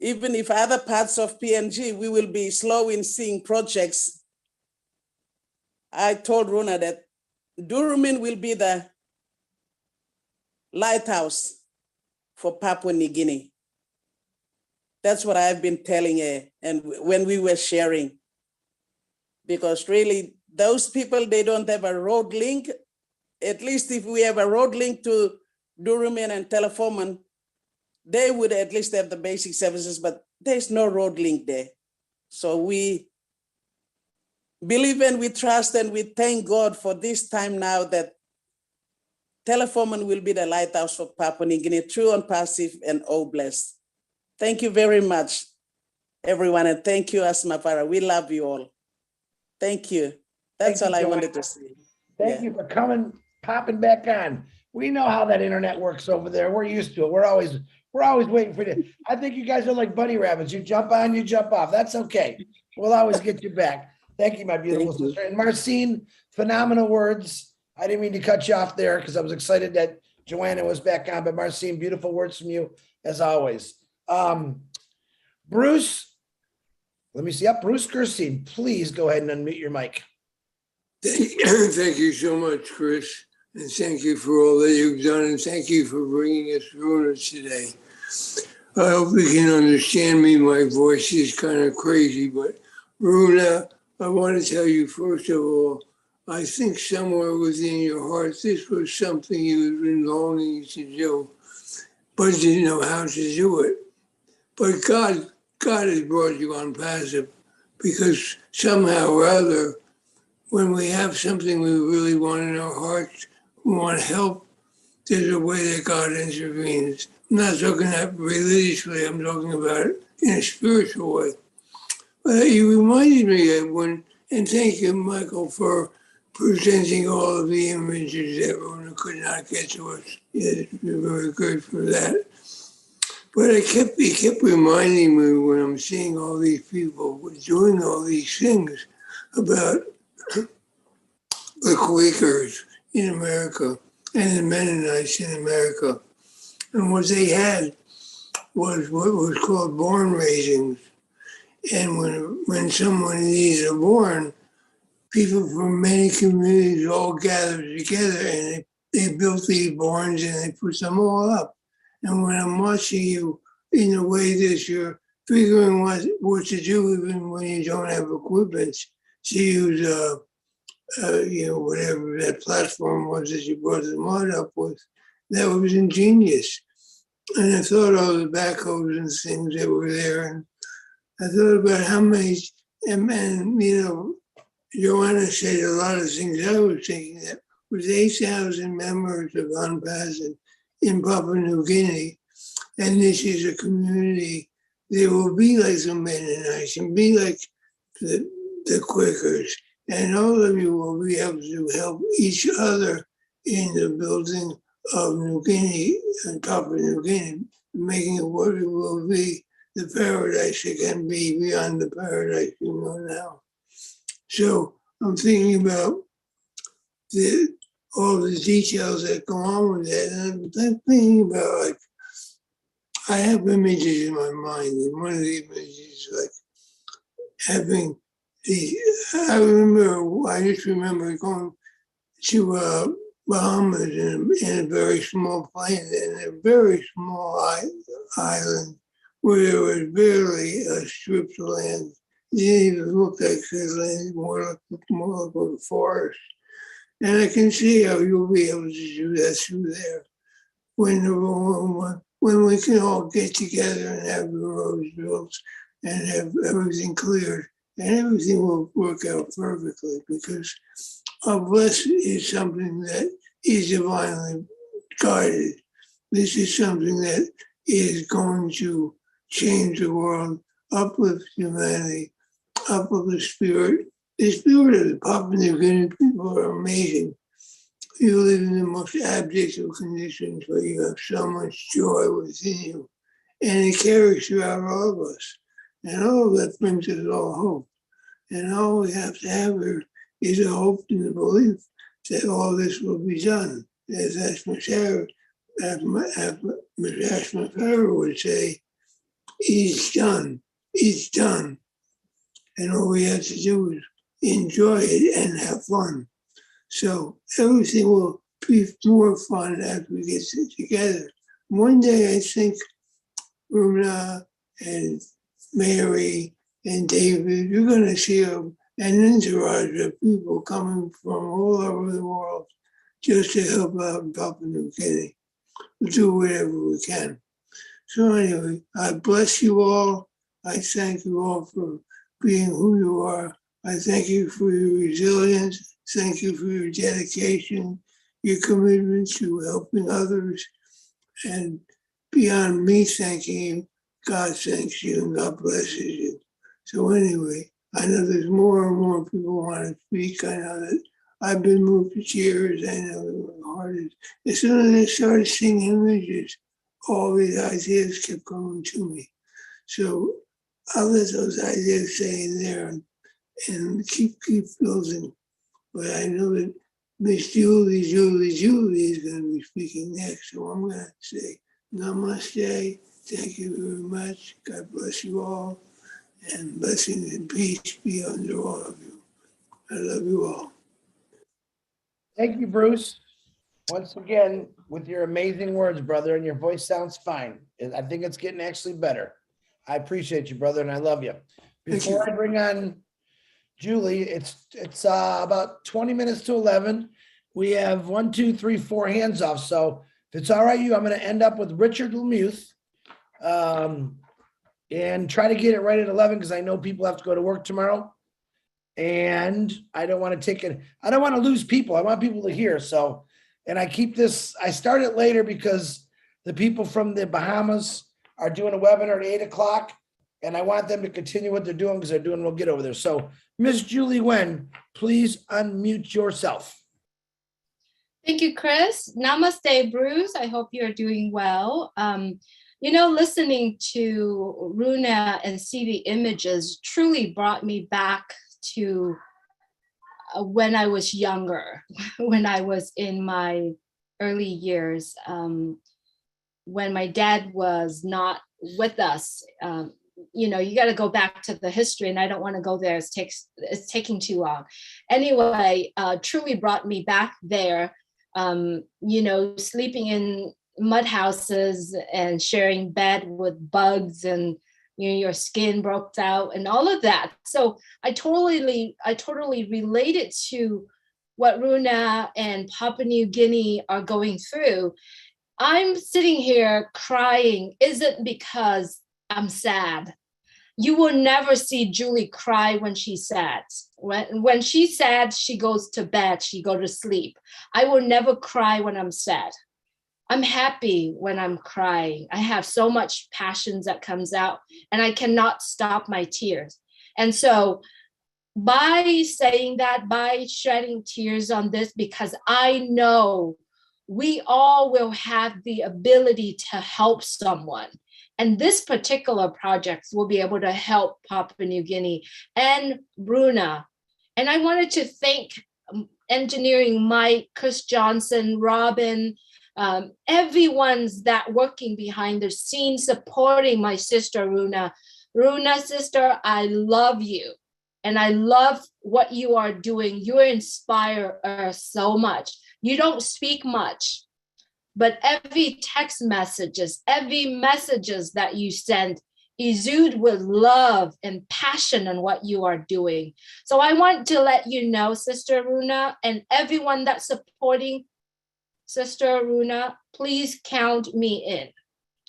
even if other parts of PNG, we will be slow in seeing projects, I told Rona that Durumin will be the lighthouse for Papua New Guinea. That's what I've been telling her, and when we were sharing, because really those people, they don't have a road link. At least if we have a road link to Durumin and Telefoman, they would at least have the basic services, but there's no road link there. So we believe and we trust and we thank God for this time now that Telefoman will be the lighthouse for Papua New Guinea, through ONPASSIVE and Bless. Thank you very much, everyone, and thank you, Asma Farah. We love you all. Thank you. That's all I wanted to say. Thank you for coming, popping back on. We know how that internet works over there. We're used to it. We're always waiting for you. I think you guys are like bunny rabbits. You jump on, you jump off. That's okay. We'll always get you back. Thank you, my beautiful sister. And Marcine, phenomenal words. I didn't mean to cut you off there because I was excited that Joanna was back on, but Marcine, beautiful words from you as always. Bruce, let me see up. Bruce Gerstein, please go ahead and unmute your mic. Thank you so much, Chris. And thank you for all that you've done. And thank you for bringing us through it today. I hope you can understand me. My voice is kind of crazy, but Runa, I want to tell you, first of all, I think somewhere within your heart, this was something you've been longing to do, but didn't know how to do it. But God has brought you ONPASSIVE, because somehow or other, when we have something we really want in our hearts, we want to help, there's a way that God intervenes. I'm not talking about religiously, I'm talking about it in a spiritual way. But you reminded me of when, and thank you, Michael, for presenting all of the images that Rona could not get to us. Yes, you're very good for that. But it kept reminding me when I'm seeing all these people doing all these things about the Quakers in America and the Mennonites in America. And what they had was what was called barn raisings. And when someone needs a barn, people from many communities all gathered together and they built these barns and they put them all up. And when I'm watching you in a way that you're figuring what to do even when you don't have equipment, to use whatever that platform was that you brought the mod up with, that was ingenious. And I thought all the backhoes and things that were there. And I thought about how many, and you know, Joanna said a lot of things I was thinking that with 8,000 members of ONPASSIVE in Papua New Guinea, and this is a community, they will be like the Mennonites and be like the Quakers, and all of you will be able to help each other in the building of New Guinea and Papua New Guinea, making it what it will be, the paradise it can be beyond the paradise you know now. So I'm thinking about all the details that go on with that, and I'm thinking about, like, I have images in my mind, and one of the images is like having I just remember going to Bahamas in a very small plane, in a very small island where there was barely a strip of land. It didn't even look like the land, more like a forest. And I can see how you'll be able to do that through there when we can all get together and have the roads built and have everything cleared, and everything will work out perfectly, because a blessing is something that is divinely guided. This is something that is going to change the world, uplift humanity, uplift the spirit. The spirit of the Papua New Guinea people are amazing. You live in the most abject of conditions, but you have so much joy within you, and it carries throughout all of us. And all of that brings us all hope. And all we have to have here is a hope and a belief that all this will be done. As Ashma Farah would say, it's done, it's done. And all we have to do is enjoy it and have fun. So everything will be more fun as we get together. One day I think Runa and Mary and David, you're going to see an entourage of people coming from all over the world just to help out in Papua New Guinea. We'll do whatever we can. So anyway, I bless you all. I thank you all for being who you are. I thank you for your resilience. Thank you for your dedication, your commitment to helping others. And beyond me thanking you, God thanks you and God blesses you. So anyway, I know there's more and more people want to speak. I know that I've been moved to tears. I know that my heart is. As soon as I started seeing images, all these ideas kept coming to me. So I'll let those ideas stay in there and keep building. But I know that Miss Julie is going to be speaking next. So I'm going to say namaste. Thank you very much. God bless you all. And blessings and peace be under all of you. I love you all. Thank you, Bruce. Once again, with your amazing words, brother, and your voice sounds fine. I think it's getting actually better. I appreciate you, brother, and I love you. Before I bring on Julie, it's about 20 minutes to 11. We have 1, 2, 3, 4 hands off. So if it's all right, I'm going to end up with Richard Lemuth and try to get it right at 11 because I know people have to go to work tomorrow. And I don't want to take it. I don't want to lose people. I want people to hear. So, and I start it later because the people from the Bahamas are doing a webinar at 8 o'clock. And I want them to continue what they're doing because they're doing real good over there. So Miss Julie Wen, please unmute yourself. Thank you, Chris. Namaste, Bruce. I hope you're doing well. Listening to Runa and see the images truly brought me back to when I was younger, when I was in my early years, when my dad was not with us. You got to go back to the history, and I don't want to go there. It's taking too long. Anyway, truly brought me back there. Sleeping in mud houses and sharing bed with bugs, and your skin broke out and all of that. So I totally related to what Runa and Papua New Guinea are going through. I'm sitting here crying isn't because I'm sad. You will never see Julie cry when she's sad. When she's sad, she goes to bed, she go to sleep. I will never cry when I'm sad. I'm happy when I'm crying. I have so much passions that comes out and I cannot stop my tears. And so by saying that, by shedding tears on this, because I know we all will have the ability to help someone. And this particular project will be able to help Papua New Guinea and Bruna. And I wanted to thank Engineering Mike, Chris Johnson, Robin, everyone's that working behind the scenes supporting my sister Runa. Runa, sister, I love you. And I love what you are doing. You inspire us so much. You don't speak much, but every text messages, every messages that you send exude with love and passion on what you are doing. So I want to let you know, Sister Runa, and everyone that's supporting Sister Runa, please count me in.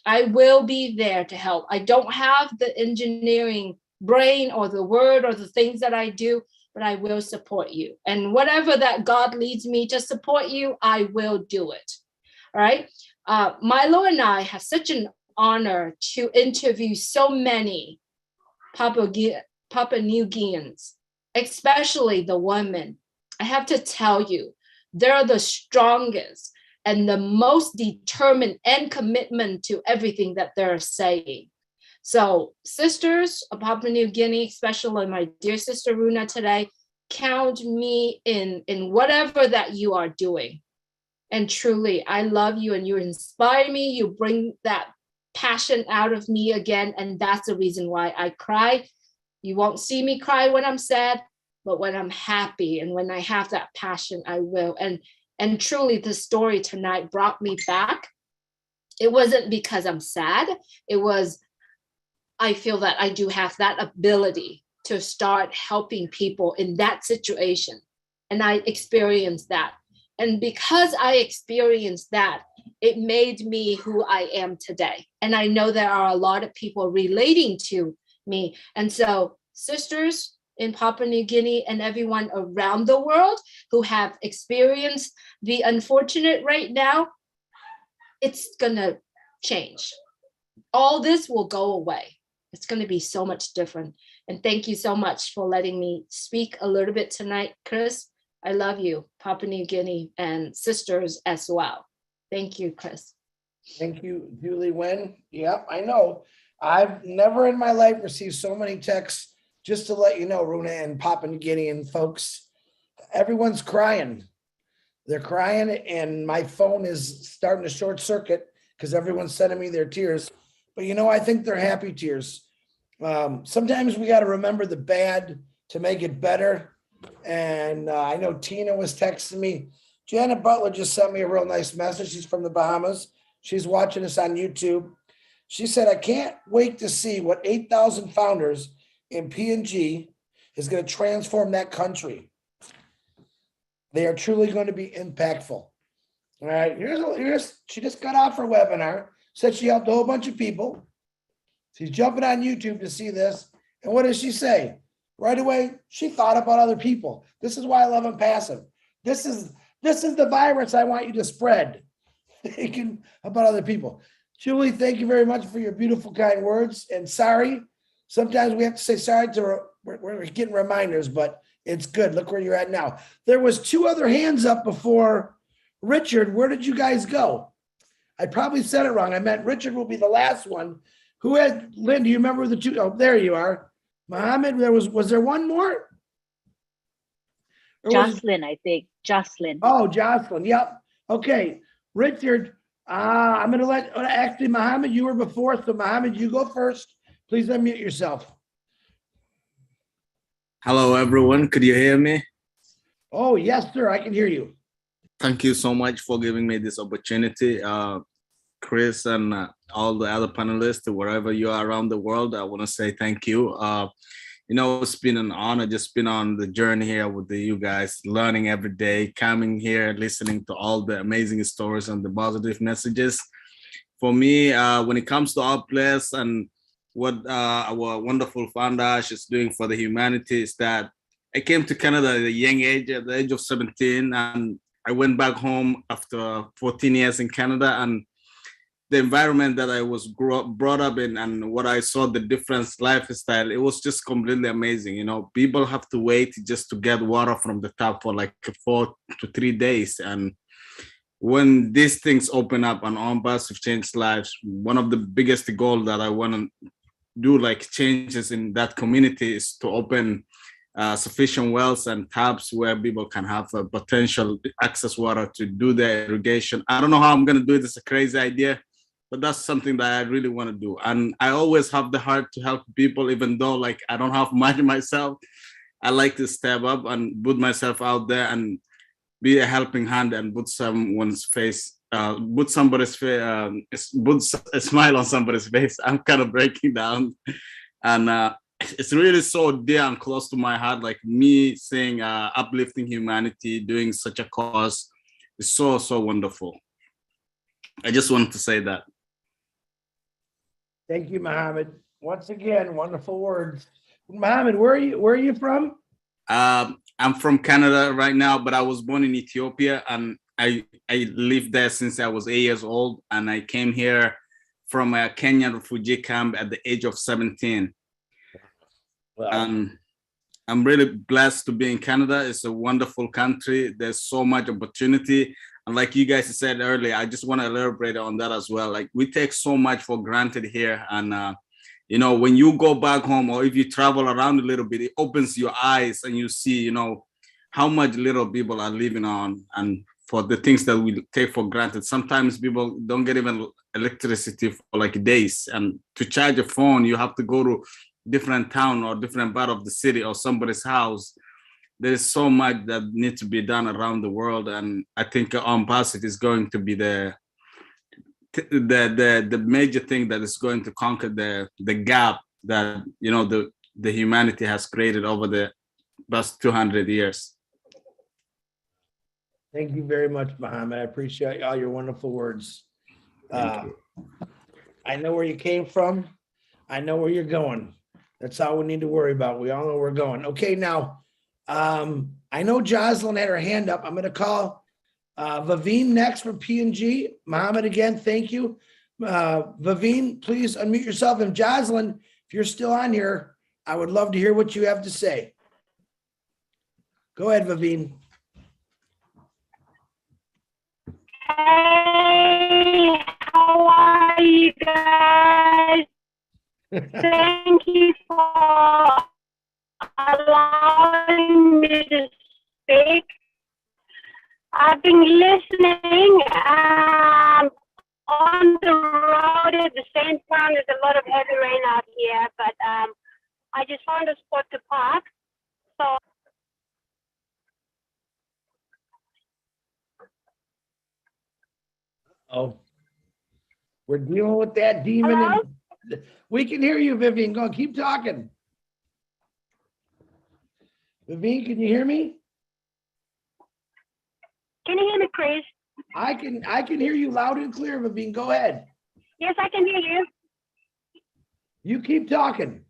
I will be there to help. I don't have the engineering brain or the word or the things that I do, but I will support you. And whatever that God leads me to support you, I will do it. All right. Milo and I have such an honor to interview so many Papua New Guineans, especially the women. I have to tell you, they're the strongest and the most determined and commitment to everything that they're saying. So sisters of Papua New Guinea, especially my dear sister Runa today, count me in whatever that you are doing. And truly, I love you and you inspire me. You bring that passion out of me again. And that's the reason why I cry. You won't see me cry when I'm sad, but when I'm happy and when I have that passion, I will. And truly, the story tonight brought me back. It wasn't because I'm sad. It was, I feel that I do have that ability to start helping people in that situation. And I experienced that. And because I experienced that, it made me who I am today. And I know there are a lot of people relating to me. And so sisters in Papua New Guinea and everyone around the world who have experienced the unfortunate right now, it's gonna change. All this will go away. It's gonna be so much different. And thank you so much for letting me speak a little bit tonight, Chris. I love you, Papua New Guinea and sisters as well. Thank you, Chris. Thank you, Julie Wen. Yep, I know. I've never in my life received so many texts. Just to let you know, Runa and Papua New Guinea and folks, everyone's crying. They're crying and my phone is starting to short circuit because everyone's sending me their tears. But you know, I think they're happy tears. Sometimes we got to remember the bad to make it better. And I know Tina was texting me. Janet Butler just sent me a real nice message. She's from the Bahamas. She's watching us on YouTube. She said, I can't wait to see what 8,000 founders in PNG is going to transform that country. They are truly going to be impactful. All right, she just got off her webinar, said she helped a whole bunch of people. She's jumping on YouTube to see this. And what does she say? Right away, she thought about other people. This is why I love ONPASSIVE. This is the virus I want you to spread. Thinking about other people. Julie, thank you very much for your beautiful, kind words. And sorry, sometimes we have to say sorry to, we're getting reminders, but it's good. Look where you're at now. There was 2 other hands up before Richard. Where did you guys go? I probably said it wrong. I meant Richard will be the last one. Who had, Lynn, do you remember the 2? Oh, there you are. Mohammed, was there one more? Jocelyn, I think. Jocelyn. Oh, Jocelyn. Yep. Okay. Richard, I'm going to actually, Mohammed, you were before. So Mohammed, you go first. Please unmute yourself. Hello, everyone. Could you hear me? Oh, yes, sir. I can hear you. Thank you so much for giving me this opportunity. Chris and all the other panelists, wherever you are around the world, I want to say thank you. it's been an honor just been on the journey here with you guys, learning every day, coming here, listening to all the amazing stories and the positive messages. For me, when it comes to our place and what our wonderful founder is doing for the humanity is that I came to Canada at a young age, at the age of 17, and I went back home after 14 years in Canada, and the environment that I was brought up in and what I saw, the different lifestyle, it was just completely amazing. People have to wait just to get water from the tap for like 4 to 3 days. And when these things open up and ONPASSIVE change lives, one of the biggest goals that I want to do, like changes in that community, is to open sufficient wells and taps where people can have a potential access water to do their irrigation. I don't know how I'm going to do it. It's a crazy idea, but that's something that I really want to do. And I always have the heart to help people, even though like I don't have much myself. I like to step up and put myself out there and be a helping hand and put someone's face, put a smile on somebody's face. I'm kind of breaking down. And it's really so dear and close to my heart, like me saying uplifting humanity, doing such a cause is so, so wonderful. I just wanted to say that. Thank you, Mohammed. Once again, wonderful words. Mohammed, where are you from? I'm from Canada right now, but I was born in Ethiopia, and I lived there since I was 8 years old, and I came here from a Kenyan refugee camp at the age of 17. Wow. I'm really blessed to be in Canada. It's a wonderful country. There's so much opportunity. And like you guys said earlier, I just want to elaborate on that as well. Like we take so much for granted here. And, when you go back home or if you travel around a little bit, it opens your eyes and you see, how much little people are living on and for the things that we take for granted. Sometimes people don't get even electricity for like days. And to charge a phone, you have to go to different town or different part of the city or somebody's house. There is so much that needs to be done around the world, and I think ONPASSIVE is going to be the major thing that is going to conquer the gap that the humanity has created over the past 200 years. Thank you very much, Mohammed. I appreciate all your wonderful words. I know where you came from. I know where you're going. That's all we need to worry about. We all know where we're going. Okay, now, I know Jocelyn had her hand up. I'm going to call Vaveen next from P&G. Mohammed, again, thank you. Vaveen, please unmute yourself. And Jocelyn, if you're still on here, I would love to hear what you have to say. Go ahead, Vaveen. Hey, how are you guys? Thank you for allowing me to speak. I've been listening on the road at the same time. There's a lot of heavy rain out here, but I just found a spot to park. So Oh, we're dealing with that demon. Hello? We can hear you, Vivian. Go on, keep talking. Vivian, can you hear me? Can you hear me, Chris? I can hear you loud and clear, Vivian. Go ahead. Yes, I can hear you. You keep talking.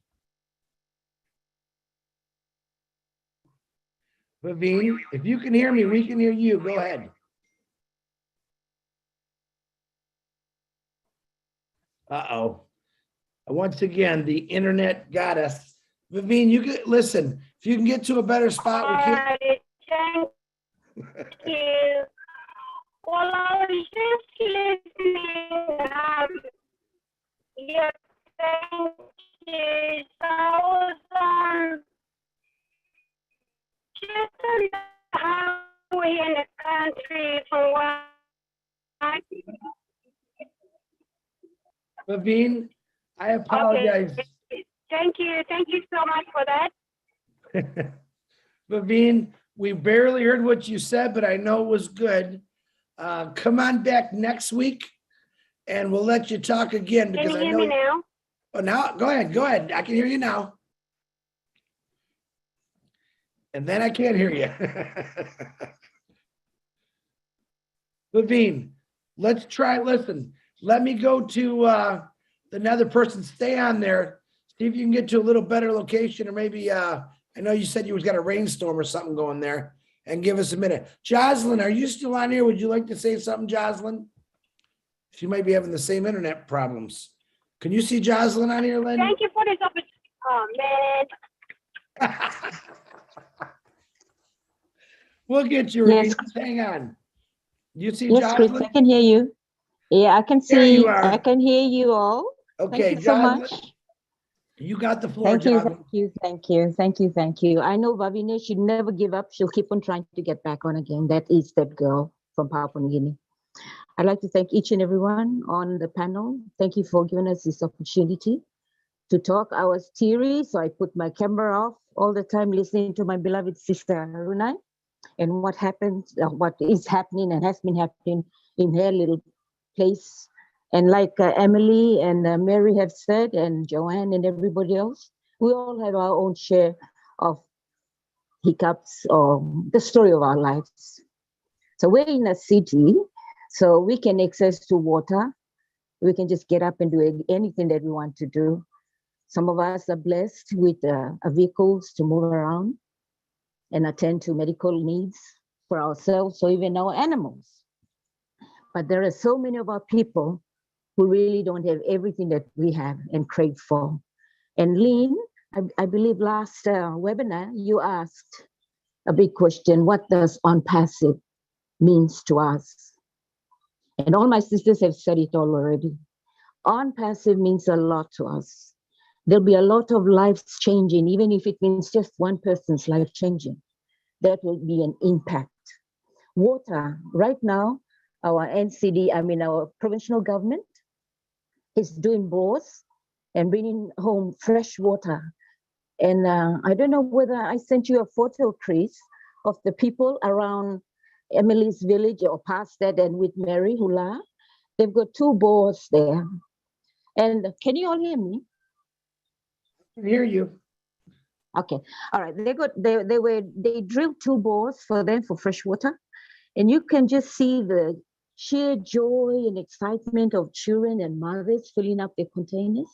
Vivian, if you can hear me, we can hear you. Go ahead. Uh-oh. Once again, the internet got us. Vivian, you can listen. If you can get to a better spot, we can. Thank you. Well, I was just listening. Yeah, thank you. So I was just on the highway in the country from where I. Vivian, I apologize. Okay. Thank you. Thank you so much for that. Vivian, we barely heard what you said, but I know it was good. Come on back next week and we'll let you talk again because Can you I hear know. me now? Oh, now go ahead. Go ahead. I can hear you now. And then I can't hear you. Levine, let's try, listen, let me go to another person, stay on there, see if you can get to a little better location, or maybe, I know you said you was got a rainstorm or something going there, and give us a minute. Jocelyn, are you still on here? Would you like to say something, Jocelyn? She might be having the same internet problems. Can you see Jocelyn on here, Lynn? Thank you for this opportunity. Oh, man. We'll get you, Yes. Renee. Just hang on. You see Yes, Chris, Jocelyn? I can hear you. Yeah, I can There you see, are. I can hear you all. Okay, Thank you so Jocelyn, much. you got the floor, Thank you, Jocelyn. thank you, thank you, thank you, thank you. I know Vavine should never give up. She'll keep on trying to get back on again. That is that girl from Papua New Guinea. I'd like to thank each and everyone on the panel. Thank you for giving us this opportunity to talk. I was teary, so I put my camera off all the time listening to my beloved sister Runai and what happens, what is happening and has been happening in her little place. And like Emily and Mary have said, and Joanne and everybody else, we all have our own share of hiccups or the story of our lives. So we're in a city, so we can access to water. We can just get up and do anything that we want to do. Some of us are blessed with vehicles to move around and attend to medical needs for ourselves or even our animals. But there are so many of our people who really don't have everything that we have and crave for. And Lynn, I believe last webinar, you asked a big question: what does ONPASSIVE means to us? And all my sisters have said it all already. ONPASSIVE means a lot to us. There'll be a lot of lives changing, even if it means just one person's life changing. That will be an impact. Water, right now, our NCD, our provincial government is doing bores and bringing home fresh water. And I don't know whether I sent you a photo, Chris, of the people around Emily's village or past that, and with Mary Hula. They've got 2 bores there. And can you all hear me? I can hear you. Okay, all right. They drilled 2 bores for them for fresh water, and you can just see the sheer joy and excitement of children and mothers filling up their containers.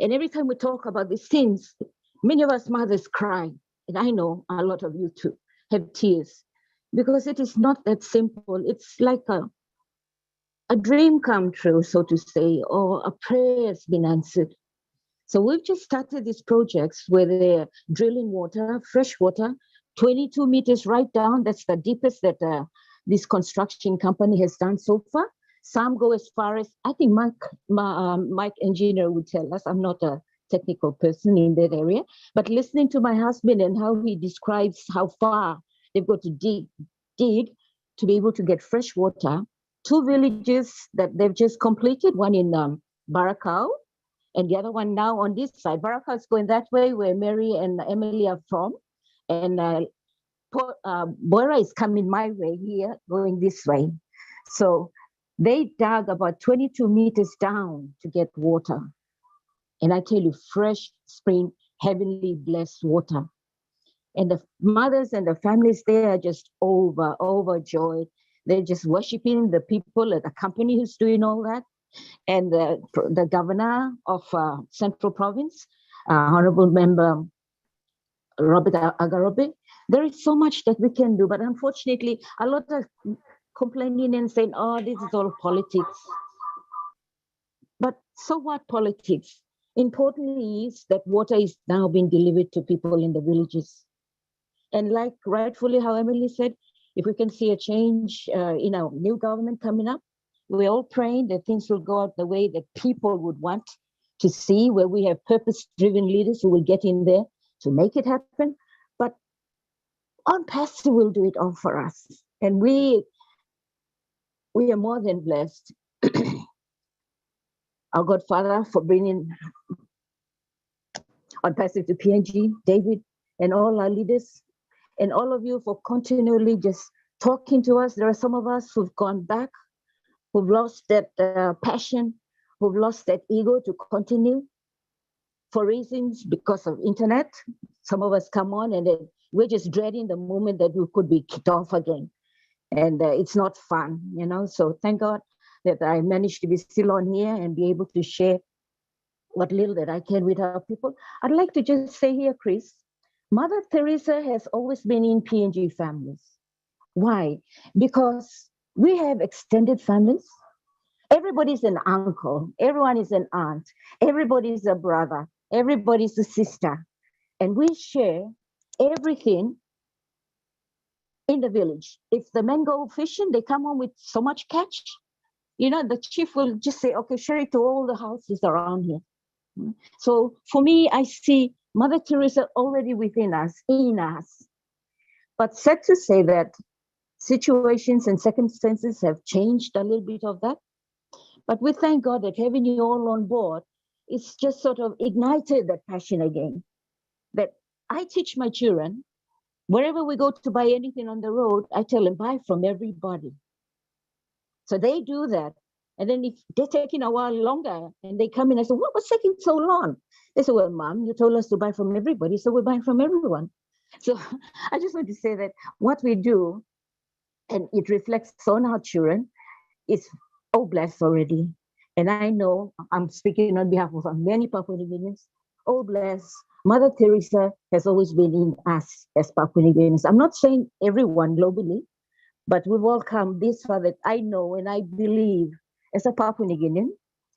And every time we talk about these things, many of us mothers cry, and I know a lot of you too have tears, because it is not that simple. It's like a dream come true, so to say, or a prayer has been answered. So we've just started these projects where they're drilling water, fresh water, 22 meters right down. That's the deepest that this construction company has done so far. Some go as far as, I think Mike engineer would tell us. I'm not a technical person in that area, but listening to my husband and how he describes how far they've got to dig to be able to get fresh water. 2 villages that they've just completed, one in Barakau, and the other one now on this side. Barakau is going that way where Mary and Emily are from. And Bora is coming my way here, going this way. So they dug about 22 meters down to get water. And I tell you, fresh spring, heavenly blessed water. And the mothers and the families there are just overjoyed. They're just worshiping the people at the company who's doing all that. And the governor of Central Province, Honorable Member Robert Agarobe. There is so much that we can do, but unfortunately, a lot of complaining and saying, oh, this is all politics. But so what politics? Importantly is that water is now being delivered to people in the villages. And like rightfully how Emily said, if we can see a change in our new government coming up, we're all praying that things will go out the way that people would want to see, where we have purpose-driven leaders who will get in there to make it happen. But ONPASSIVE will do it all for us. And we are more than blessed. Our Godfather for bringing ONPASSIVE to PNG, David, and all our leaders, and all of you for continually just talking to us. There are some of us who've gone back, who've lost that passion, who've lost that ego to continue for reasons because of internet. some of us come on and then we're just dreading the moment that we could be kicked off again. And it's not fun, you know. So thank God that I managed to be still on here and be able to share what little that I can with our people. I'd like to just say here, Chris, Mother Teresa has always been in PNG families. Why? Because we have extended families. Everybody's an uncle, everyone is an aunt, everybody's a brother, everybody's a sister. And we share everything in the village. If the men go fishing, they come home with so much catch. You know, the chief will just say, okay, share it to all the houses around here. So for me, I see Mother Teresa already within us, in us. But sad to say that situations and circumstances have changed a little bit of that. But we thank God that having you all on board, it's just sort of ignited that passion again. That I teach my children, wherever we go to buy anything on the road, I tell them, buy from everybody. So they do that. And then if they're taking a while longer and they come in and say, what was taking so long? They say, well, Mom, you told us to buy from everybody, so we're buying from everyone. So I just want to say that what we do, and it reflects on our children, is blessed already. And I know I'm speaking on behalf of many Papua New Guineans. Blessed. Mother Teresa has always been in us as Papua New Guineans. I'm not saying everyone globally, but we've all come this far that I know and I believe as a Papua New Guinean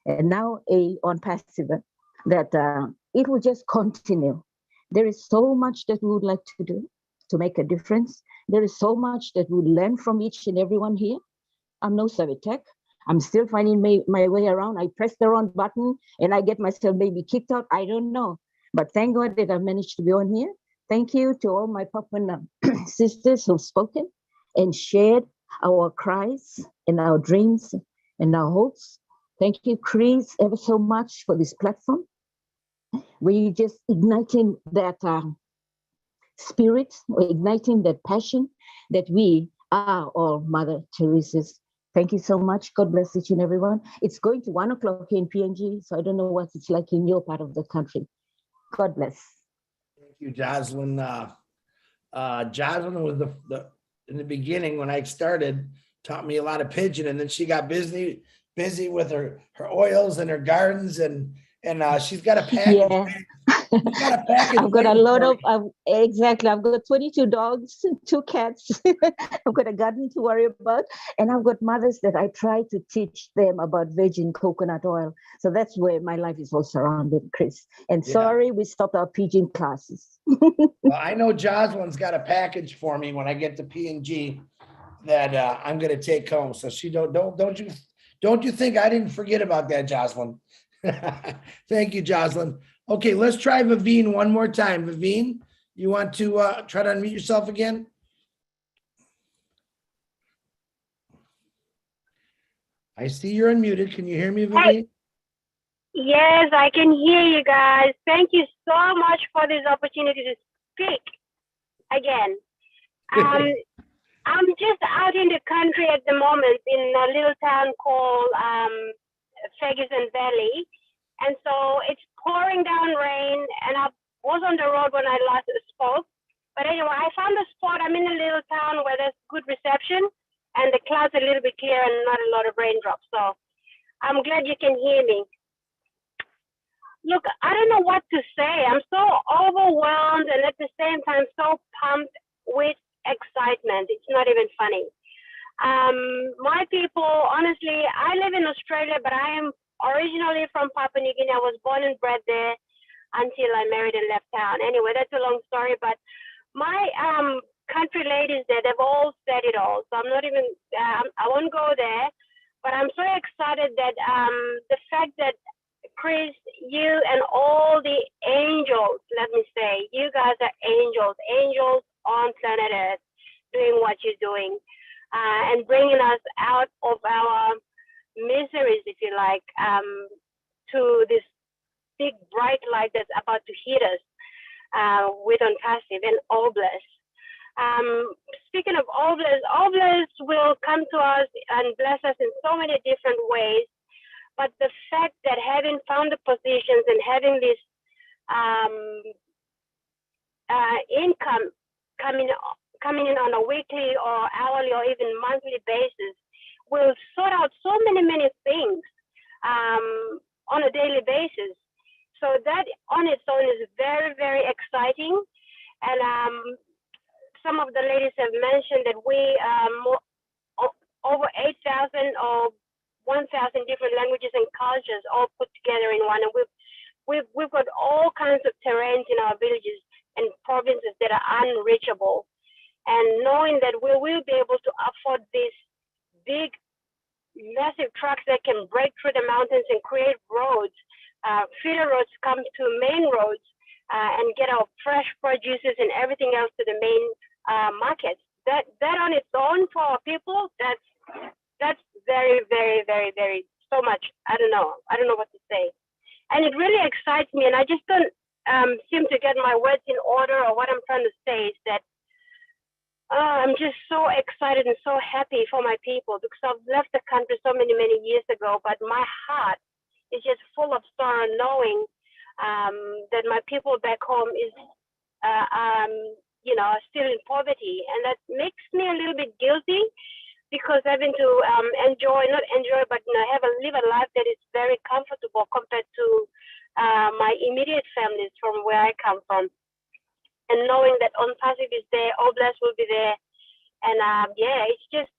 and now a ONPASSIVE that it will just continue. There is so much that we would like to do to make a difference. There is so much that we learn from each and everyone here. I'm no Savitech. I'm still finding my way around. I press the wrong button and I get myself maybe kicked out. I don't know. But thank God that I managed to be on here. Thank you to all my Papuan sisters who've spoken and shared our cries and our dreams and our hopes. Thank you, Chris, ever so much for this platform. We're just igniting that spirit, we're igniting that passion that we are all Mother Teresa's. Thank you so much. God bless each and everyone. It's going to 1 o'clock in PNG, so I don't know what it's like in your part of the country. God bless. Thank you, Jocelyn. Jocelyn was in the beginning when I started, taught me a lot of pigeon, and then she got busy with her oils and her gardens, and she's got a package. Yeah. She's got a package. I've got a lot of, exactly. I've got 22 dogs, 2 cats. I've got a garden to worry about. And I've got mothers that I try to teach them about virgin coconut oil. So that's where my life is all surrounded, Chris. And sorry, we stopped our pigeon classes. Well, I know Jocelyn's got a package for me when I get to PNG that I'm going to take home. So she don't you think I didn't forget about that, Jocelyn? Thank you, Jocelyn. Okay, let's try Vivine one more time. Vivine, you want to try to unmute yourself again? I see you're unmuted. Can you hear me, Vivine? Yes, I can hear you guys. Thank you so much for this opportunity to speak again. I'm just out in the country at the moment in a little town called Ferguson Valley. And so it's pouring down rain, and I was on the road when I last spoke. But anyway, I found a spot. I'm in a little town where there's good reception, and the clouds are a little bit clear and not a lot of raindrops. So I'm glad you can hear me. Look, I don't know what to say. I'm so overwhelmed and at the same time so pumped with excitement. It's not even funny. My people, honestly, I live in Australia, but I am originally from Papua New Guinea. I was born and bred there until I married and left town. Anyway, that's a long story, but my country ladies there, they've all said it all. So I'm not even, I won't go there, but I'm so excited that the fact that Chris, you and all the angels, let me say, you guys are angels on planet Earth doing what you're doing and bringing us out of our miseries, if you like, to this big bright light that's about to hit us with ONPASSIVE and All Bless. Speaking of All Bless will come to us and bless us in so many different ways. But the fact that having found the positions and having this income coming in on a weekly or hourly or even monthly basis will sort out so many things on a daily basis. So that on its own is very exciting. And some of the ladies have mentioned that we over 8,000 or 1,000 different languages and cultures all put together in one. And we've got all kinds of terrains in our villages and provinces that are unreachable. And knowing that we will be able to afford these big, massive trucks that can break through the mountains and create roads, feeder roads come to main roads and get our fresh produces and everything else to the main markets. That on its own for our people, that's very so much. I don't know what to say. And it really excites me, and I just don't seem to get my words in order, or what I'm trying to say is that I'm just so excited and so happy for my people, because I've left the country so many years ago, but my heart is just full of sorrow knowing that my people back home is still in poverty, and that makes me a little bit guilty, because having to live a life that is very comfortable compared to my immediate families from where I come from. And knowing that ONPASSIVE is there, OBLESS will be there. And it's just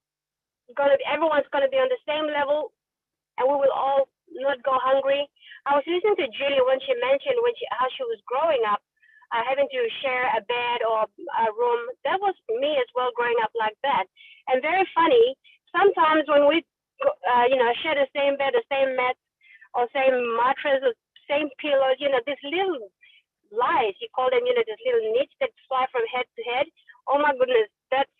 everyone's gonna be on the same level, and we will all not go hungry. I was listening to Julie when she mentioned how she was growing up, having to share a bed or a room. That was me as well, growing up like that. And very funny, sometimes when we share the same bed, the same mat, or same mattress, or same pillows, these little lies, you call them, these little nits that fly from head to head. Oh my goodness, that's,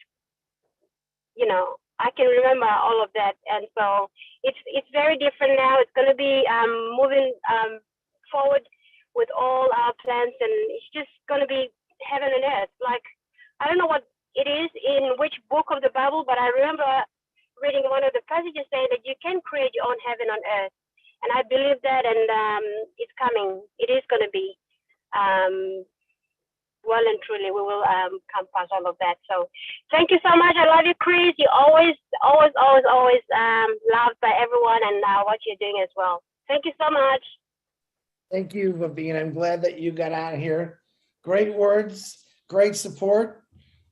I can remember all of that. And so it's very different now. It's going to be moving forward with all our plans, and it's just going to be heaven and earth. Like, I don't know what it is in which book of the Bible, but I remember reading one of the passages saying that you can create your own heaven on earth. And I believe that, and it's coming. It is going to be. Well and truly, we will come past all of that. So thank you so much. I love you, Chris. You're always loved by everyone, and what you're doing as well. Thank you so much. Thank you, Vivine. I'm glad that you got on here. Great words, great support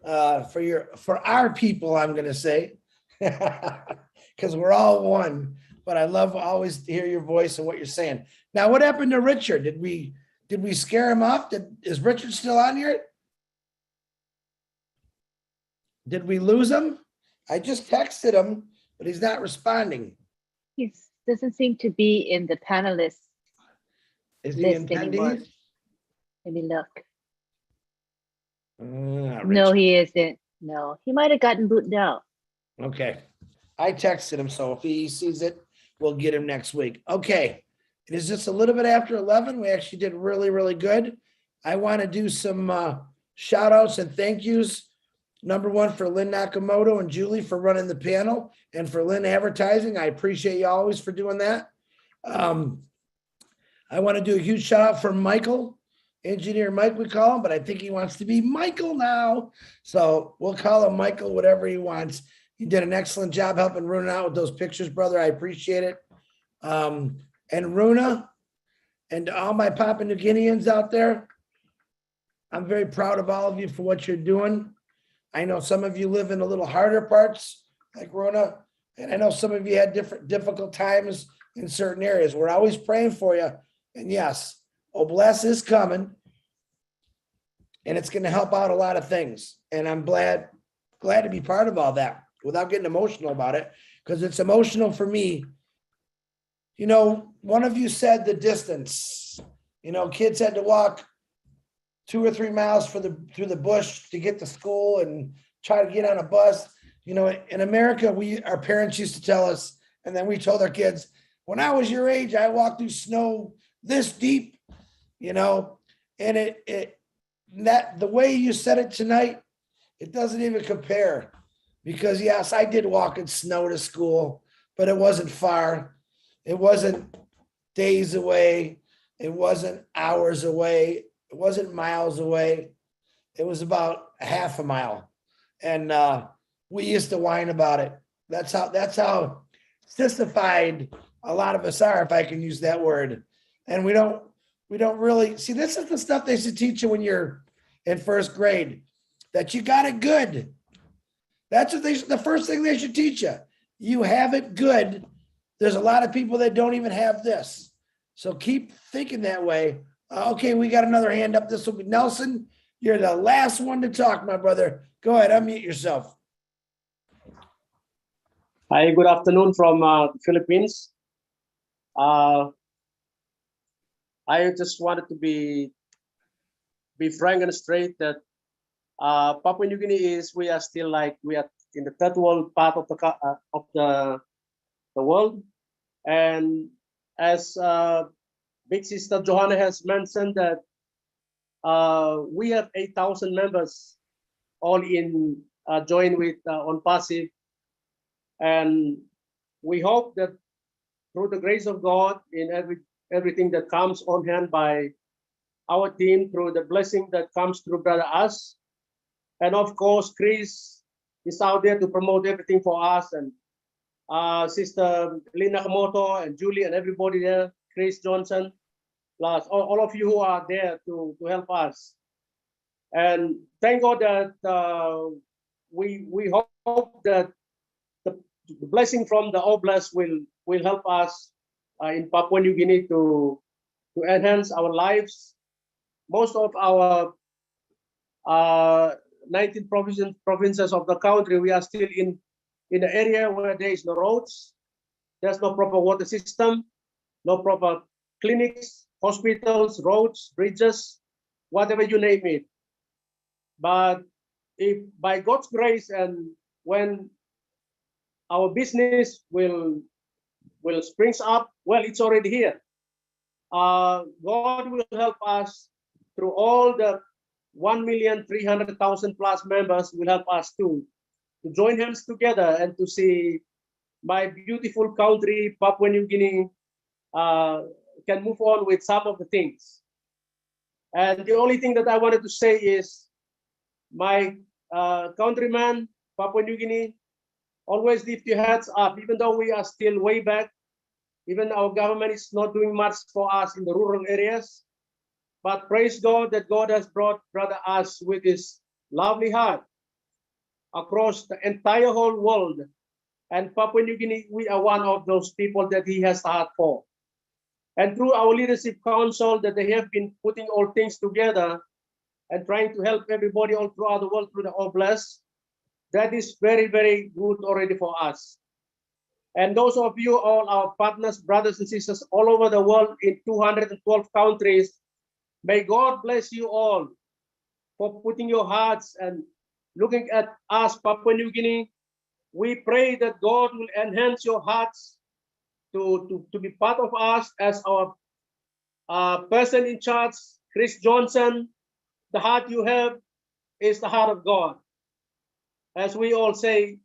for our people, I'm going to say, because we're all one. But I love always to hear your voice and what you're saying. Now, what happened to Richard? Did we scare him off? Is Richard still on here? Did we lose him? I just texted him, but he's not responding. He doesn't seem to be in the panelists. Is he in anymore. attendees? Let me look. No, Richard. he isn't. No, he might have gotten booted out. Okay. I texted him, so if he sees it, we'll get him next week. Okay. It is just a little bit after 11. We actually did really good. I want to do some shout outs and thank yous. Number one, for Lynn Nakamoto and Julie for running the panel, and for Lynn Advertising. I appreciate you always for doing that. I want to do a huge shout out for Michael, Engineer Mike, we call him, but I think he wants to be Michael now. So we'll call him Michael, whatever he wants. You did an excellent job helping Runa out with those pictures, brother. I appreciate it. And Runa, and to all my Papua New Guineans out there, I'm very proud of all of you for what you're doing. I know some of you live in a little harder parts like Runa, and I know some of you had difficult times in certain areas. We're always praying for you. And yes, OBLESS is coming, and it's going to help out a lot of things. And I'm glad to be part of all that without getting emotional about it, because it's emotional for me. One of you said the distance. Kids had to walk 2 or 3 miles through the bush to get to school and try to get on a bus. In America, our parents used to tell us, and then we told our kids, when I was your age, I walked through snow this deep, and the way you said it tonight, it doesn't even compare, because yes, I did walk in snow to school, but it wasn't far. It wasn't days away. It wasn't hours away. It wasn't miles away. It was about half a mile. And we used to whine about it. That's how sissified a lot of us are, if I can use that word. And we don't really see, this is the stuff they should teach you when you're in first grade, that you got it good. That's what the first thing they should teach you. You have it good. There's a lot of people that don't even have this. So keep thinking that way. Okay, we got another hand up. This will be Nelson. You're the last one to talk, my brother. Go ahead, unmute yourself. Hi, good afternoon from the Philippines. I just wanted to be frank and straight that Papua New Guinea we are still we are in the third world part of the world, and as Big Sister Johanna has mentioned that we have 8,000 members all in join with ONPASSIVE, and we hope that through the grace of God in everything that comes on hand by our team, through the blessing that comes through Brother Us, and of course Chris is out there to promote everything for us, and Sister Lynn Nakamoto and Julie and everybody there, Chris Johnson, plus all of you who are there to help us. And thank God that we hope that the blessing from the Oblast will help us in Papua New Guinea to enhance our lives. Most of our 19 provinces of the country, we are still in the area where there is no roads, there's no proper water system, no proper clinics, hospitals, roads, bridges, whatever you name it. But if by God's grace and when our business will springs up, well, it's already here. God will help us through all the 1,300,000 plus members will help us to join hands together and to see my beautiful country, Papua New Guinea, can move on with some of the things. And the only thing that I wanted to say is, my countrymen, Papua New Guinea, always lift your heads up, even though we are still way back, even our government is not doing much for us in the rural areas. But praise God that God has brought Brother Us with his lovely heart across the entire whole world. And Papua New Guinea, we are one of those people that he has heart for. And through our leadership council that they have been putting all things together and trying to help everybody all throughout the world through the Oblast, that is very, very good already for us. And those of you, all our partners, brothers and sisters all over the world in 212 countries, may God bless you all for putting your hearts and looking at us, Papua New Guinea. We pray that God will enhance your hearts to be part of us as our person in charge, Chris Johnson. The heart you have is the heart of God. As we all say,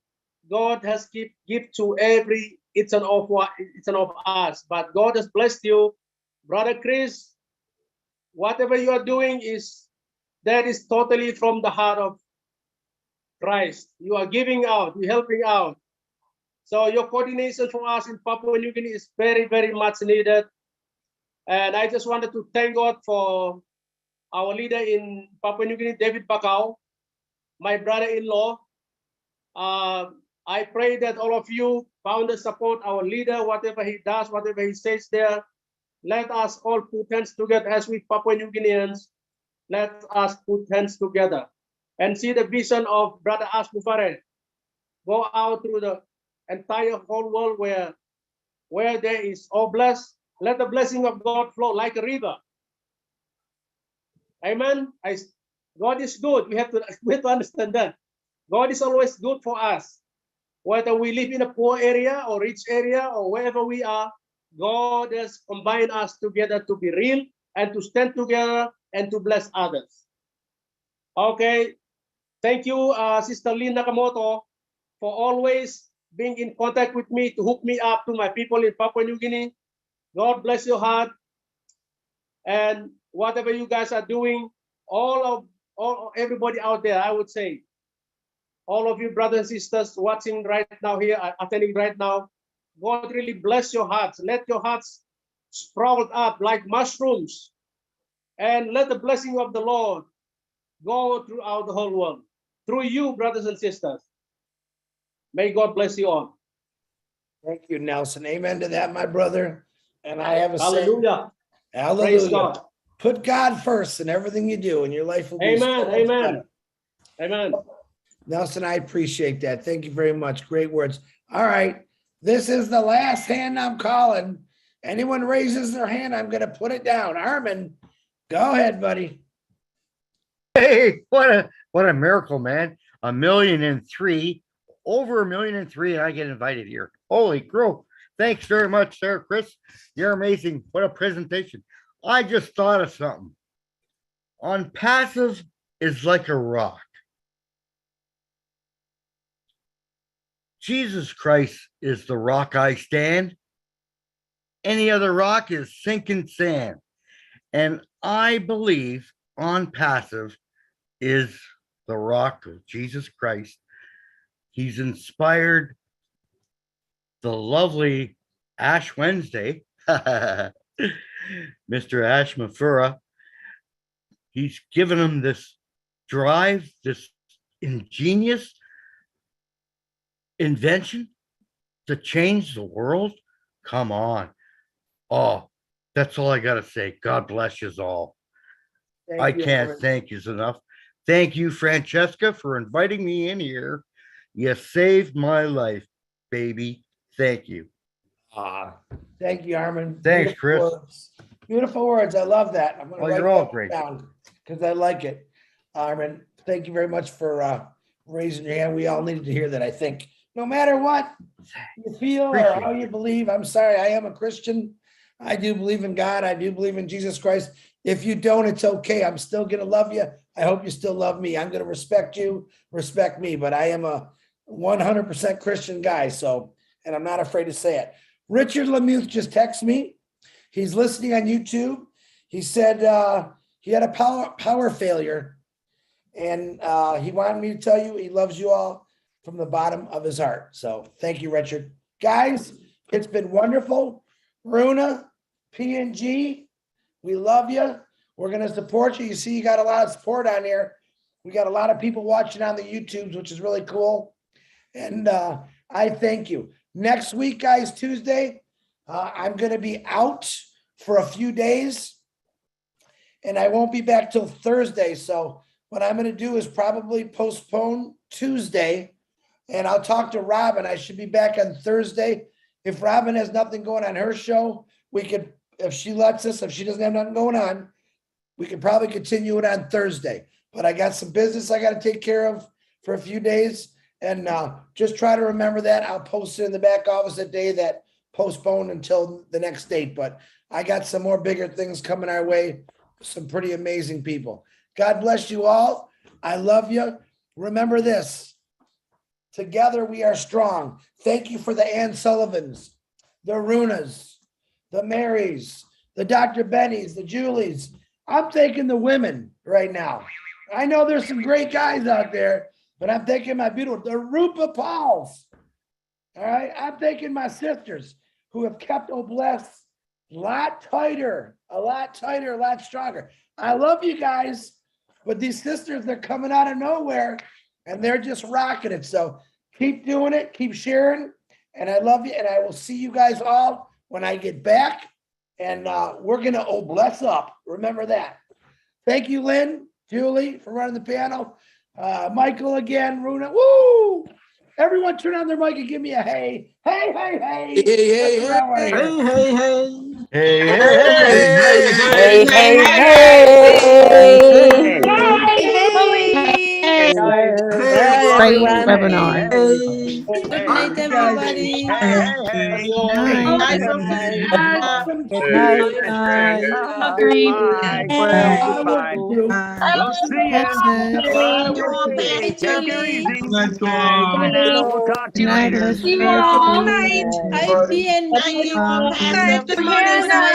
God has give to every it's an of us, but God has blessed you, Brother Chris. Whatever you are doing that is totally from the heart of Christ. You are giving out, you're helping out. So your coordination for us in Papua New Guinea is very, very much needed. And I just wanted to thank God for our leader in Papua New Guinea, David Bakau, my brother-in-law. I pray that all of you founders support our leader, whatever he does, whatever he says there. Let us all put hands together as we Papua New Guineans. Let us put hands together and see the vision of Brother As Mufare go out through the entire whole world where there is Oblast. Let the blessing of God flow like a river. Amen. God is good. We have to understand that. God is always good for us. Whether we live in a poor area or rich area or wherever we are, God has combined us together to be real and to stand together and to bless others. Okay. Thank you, Sister Lynn Nakamoto, for always being in contact with me to hook me up to my people in Papua New Guinea. God bless your heart. And whatever you guys are doing, all of everybody out there, I would say, all of you brothers and sisters watching right now here, attending right now, God really bless your hearts. Let your hearts sprout up like mushrooms, and let the blessing of the Lord go throughout the whole world through you, brothers and sisters. May God bless you all. Thank you, Nelson. Amen to that, my brother. And I have a Hallelujah. saying, hallelujah. Praise God. Put God first in everything you do, and your life will be so Amen. much Amen. better. Amen. Nelson, I appreciate that. Thank you very much. Great words. All right. This is the last hand I'm calling. Anyone raises their hand, I'm going to put it down. Armin, go ahead, buddy. Hey, what a miracle, man. 1,000,003, over 1,000,003, and I get invited here. Holy crow. Thanks very much, sir, Chris. You're amazing. What a presentation. I just thought of something. ONPASSIVE is like a rock. Jesus Christ is the rock I stand. Any other rock is sinking sand. And I believe ONPASSIVE is the rock of Jesus Christ. He's inspired the lovely Ash Wednesday, Mr. Ash Mafura. He's given him this drive, this ingenious invention to change the world. Come on. Oh, that's all I got to say. God bless you all. I can't thank you enough. Thank you, Francesca, for inviting me in here. You saved my life, baby. Thank you. Thank you, Armin. Thanks, Chris. Words. Beautiful words. I love that. I'm going to Oh, write you're all that great. down because I like it. Armin, thank you very much for raising your hand. We all needed to hear that, I think. No matter what you feel or how you believe, I'm sorry, I am a Christian. I do believe in God. I do believe in Jesus Christ. If you don't, it's okay. I'm still going to love you. I hope you still love me. I'm going to respect you, respect me, but I am a 100% Christian guy. So, and I'm not afraid to say it. Richard Lemuth just texted me. He's listening on YouTube. He said he had a power failure, and he wanted me to tell you he loves you all from the bottom of his heart. So thank you, Richard. Guys, it's been wonderful. Runa, PNG, we love you. We're going to support you. You see, you got a lot of support on here. We got a lot of people watching on the YouTubes, which is really cool. And I thank you. Next week, guys, Tuesday, I'm going to be out for a few days, and I won't be back till Thursday. So what I'm going to do is probably postpone Tuesday, and I'll talk to Robin. I should be back on Thursday. If Robin has nothing going on her show, we could, if she lets us, if she doesn't have nothing going on, we could probably continue it on Thursday. But I got some business I got to take care of for a few days. And just try to remember that. I'll post it in the back office that day that postponed until the next date. But I got some more bigger things coming our way. Some pretty amazing people. God bless you all. I love you. Remember this. Together we are strong. Thank you for the Ann Sullivans, the Runas, the Marys, the Dr. Bennies, the Julies. I'm thanking the women right now. I know there's some great guys out there, but I'm thanking my beautiful, the Rupa Pauls. All right. I'm thanking my sisters who have kept Obless a lot tighter, a lot stronger. I love you guys, but these sisters, they're coming out of nowhere and they're just rocking it. So keep doing it, keep sharing. And I love you. And I will see you guys all when I get back. And we're going to Obless up. Remember that. Thank you, Lynn, Julie, for running the panel. Michael again, Runa. Woo! Everyone turn on their mic and give me a hey. Hey, hey, hey. Hey, hey, That's what I wanna hear. Hey, hey. Hey, Hey, hey, hey. Bye, everyone. Webinar. Good night, everybody. Good Night. We'll see you. Have a wonderful day. Take it easy. Bye now. We'll talk to you later. Hi, PNG. Tomorrow is my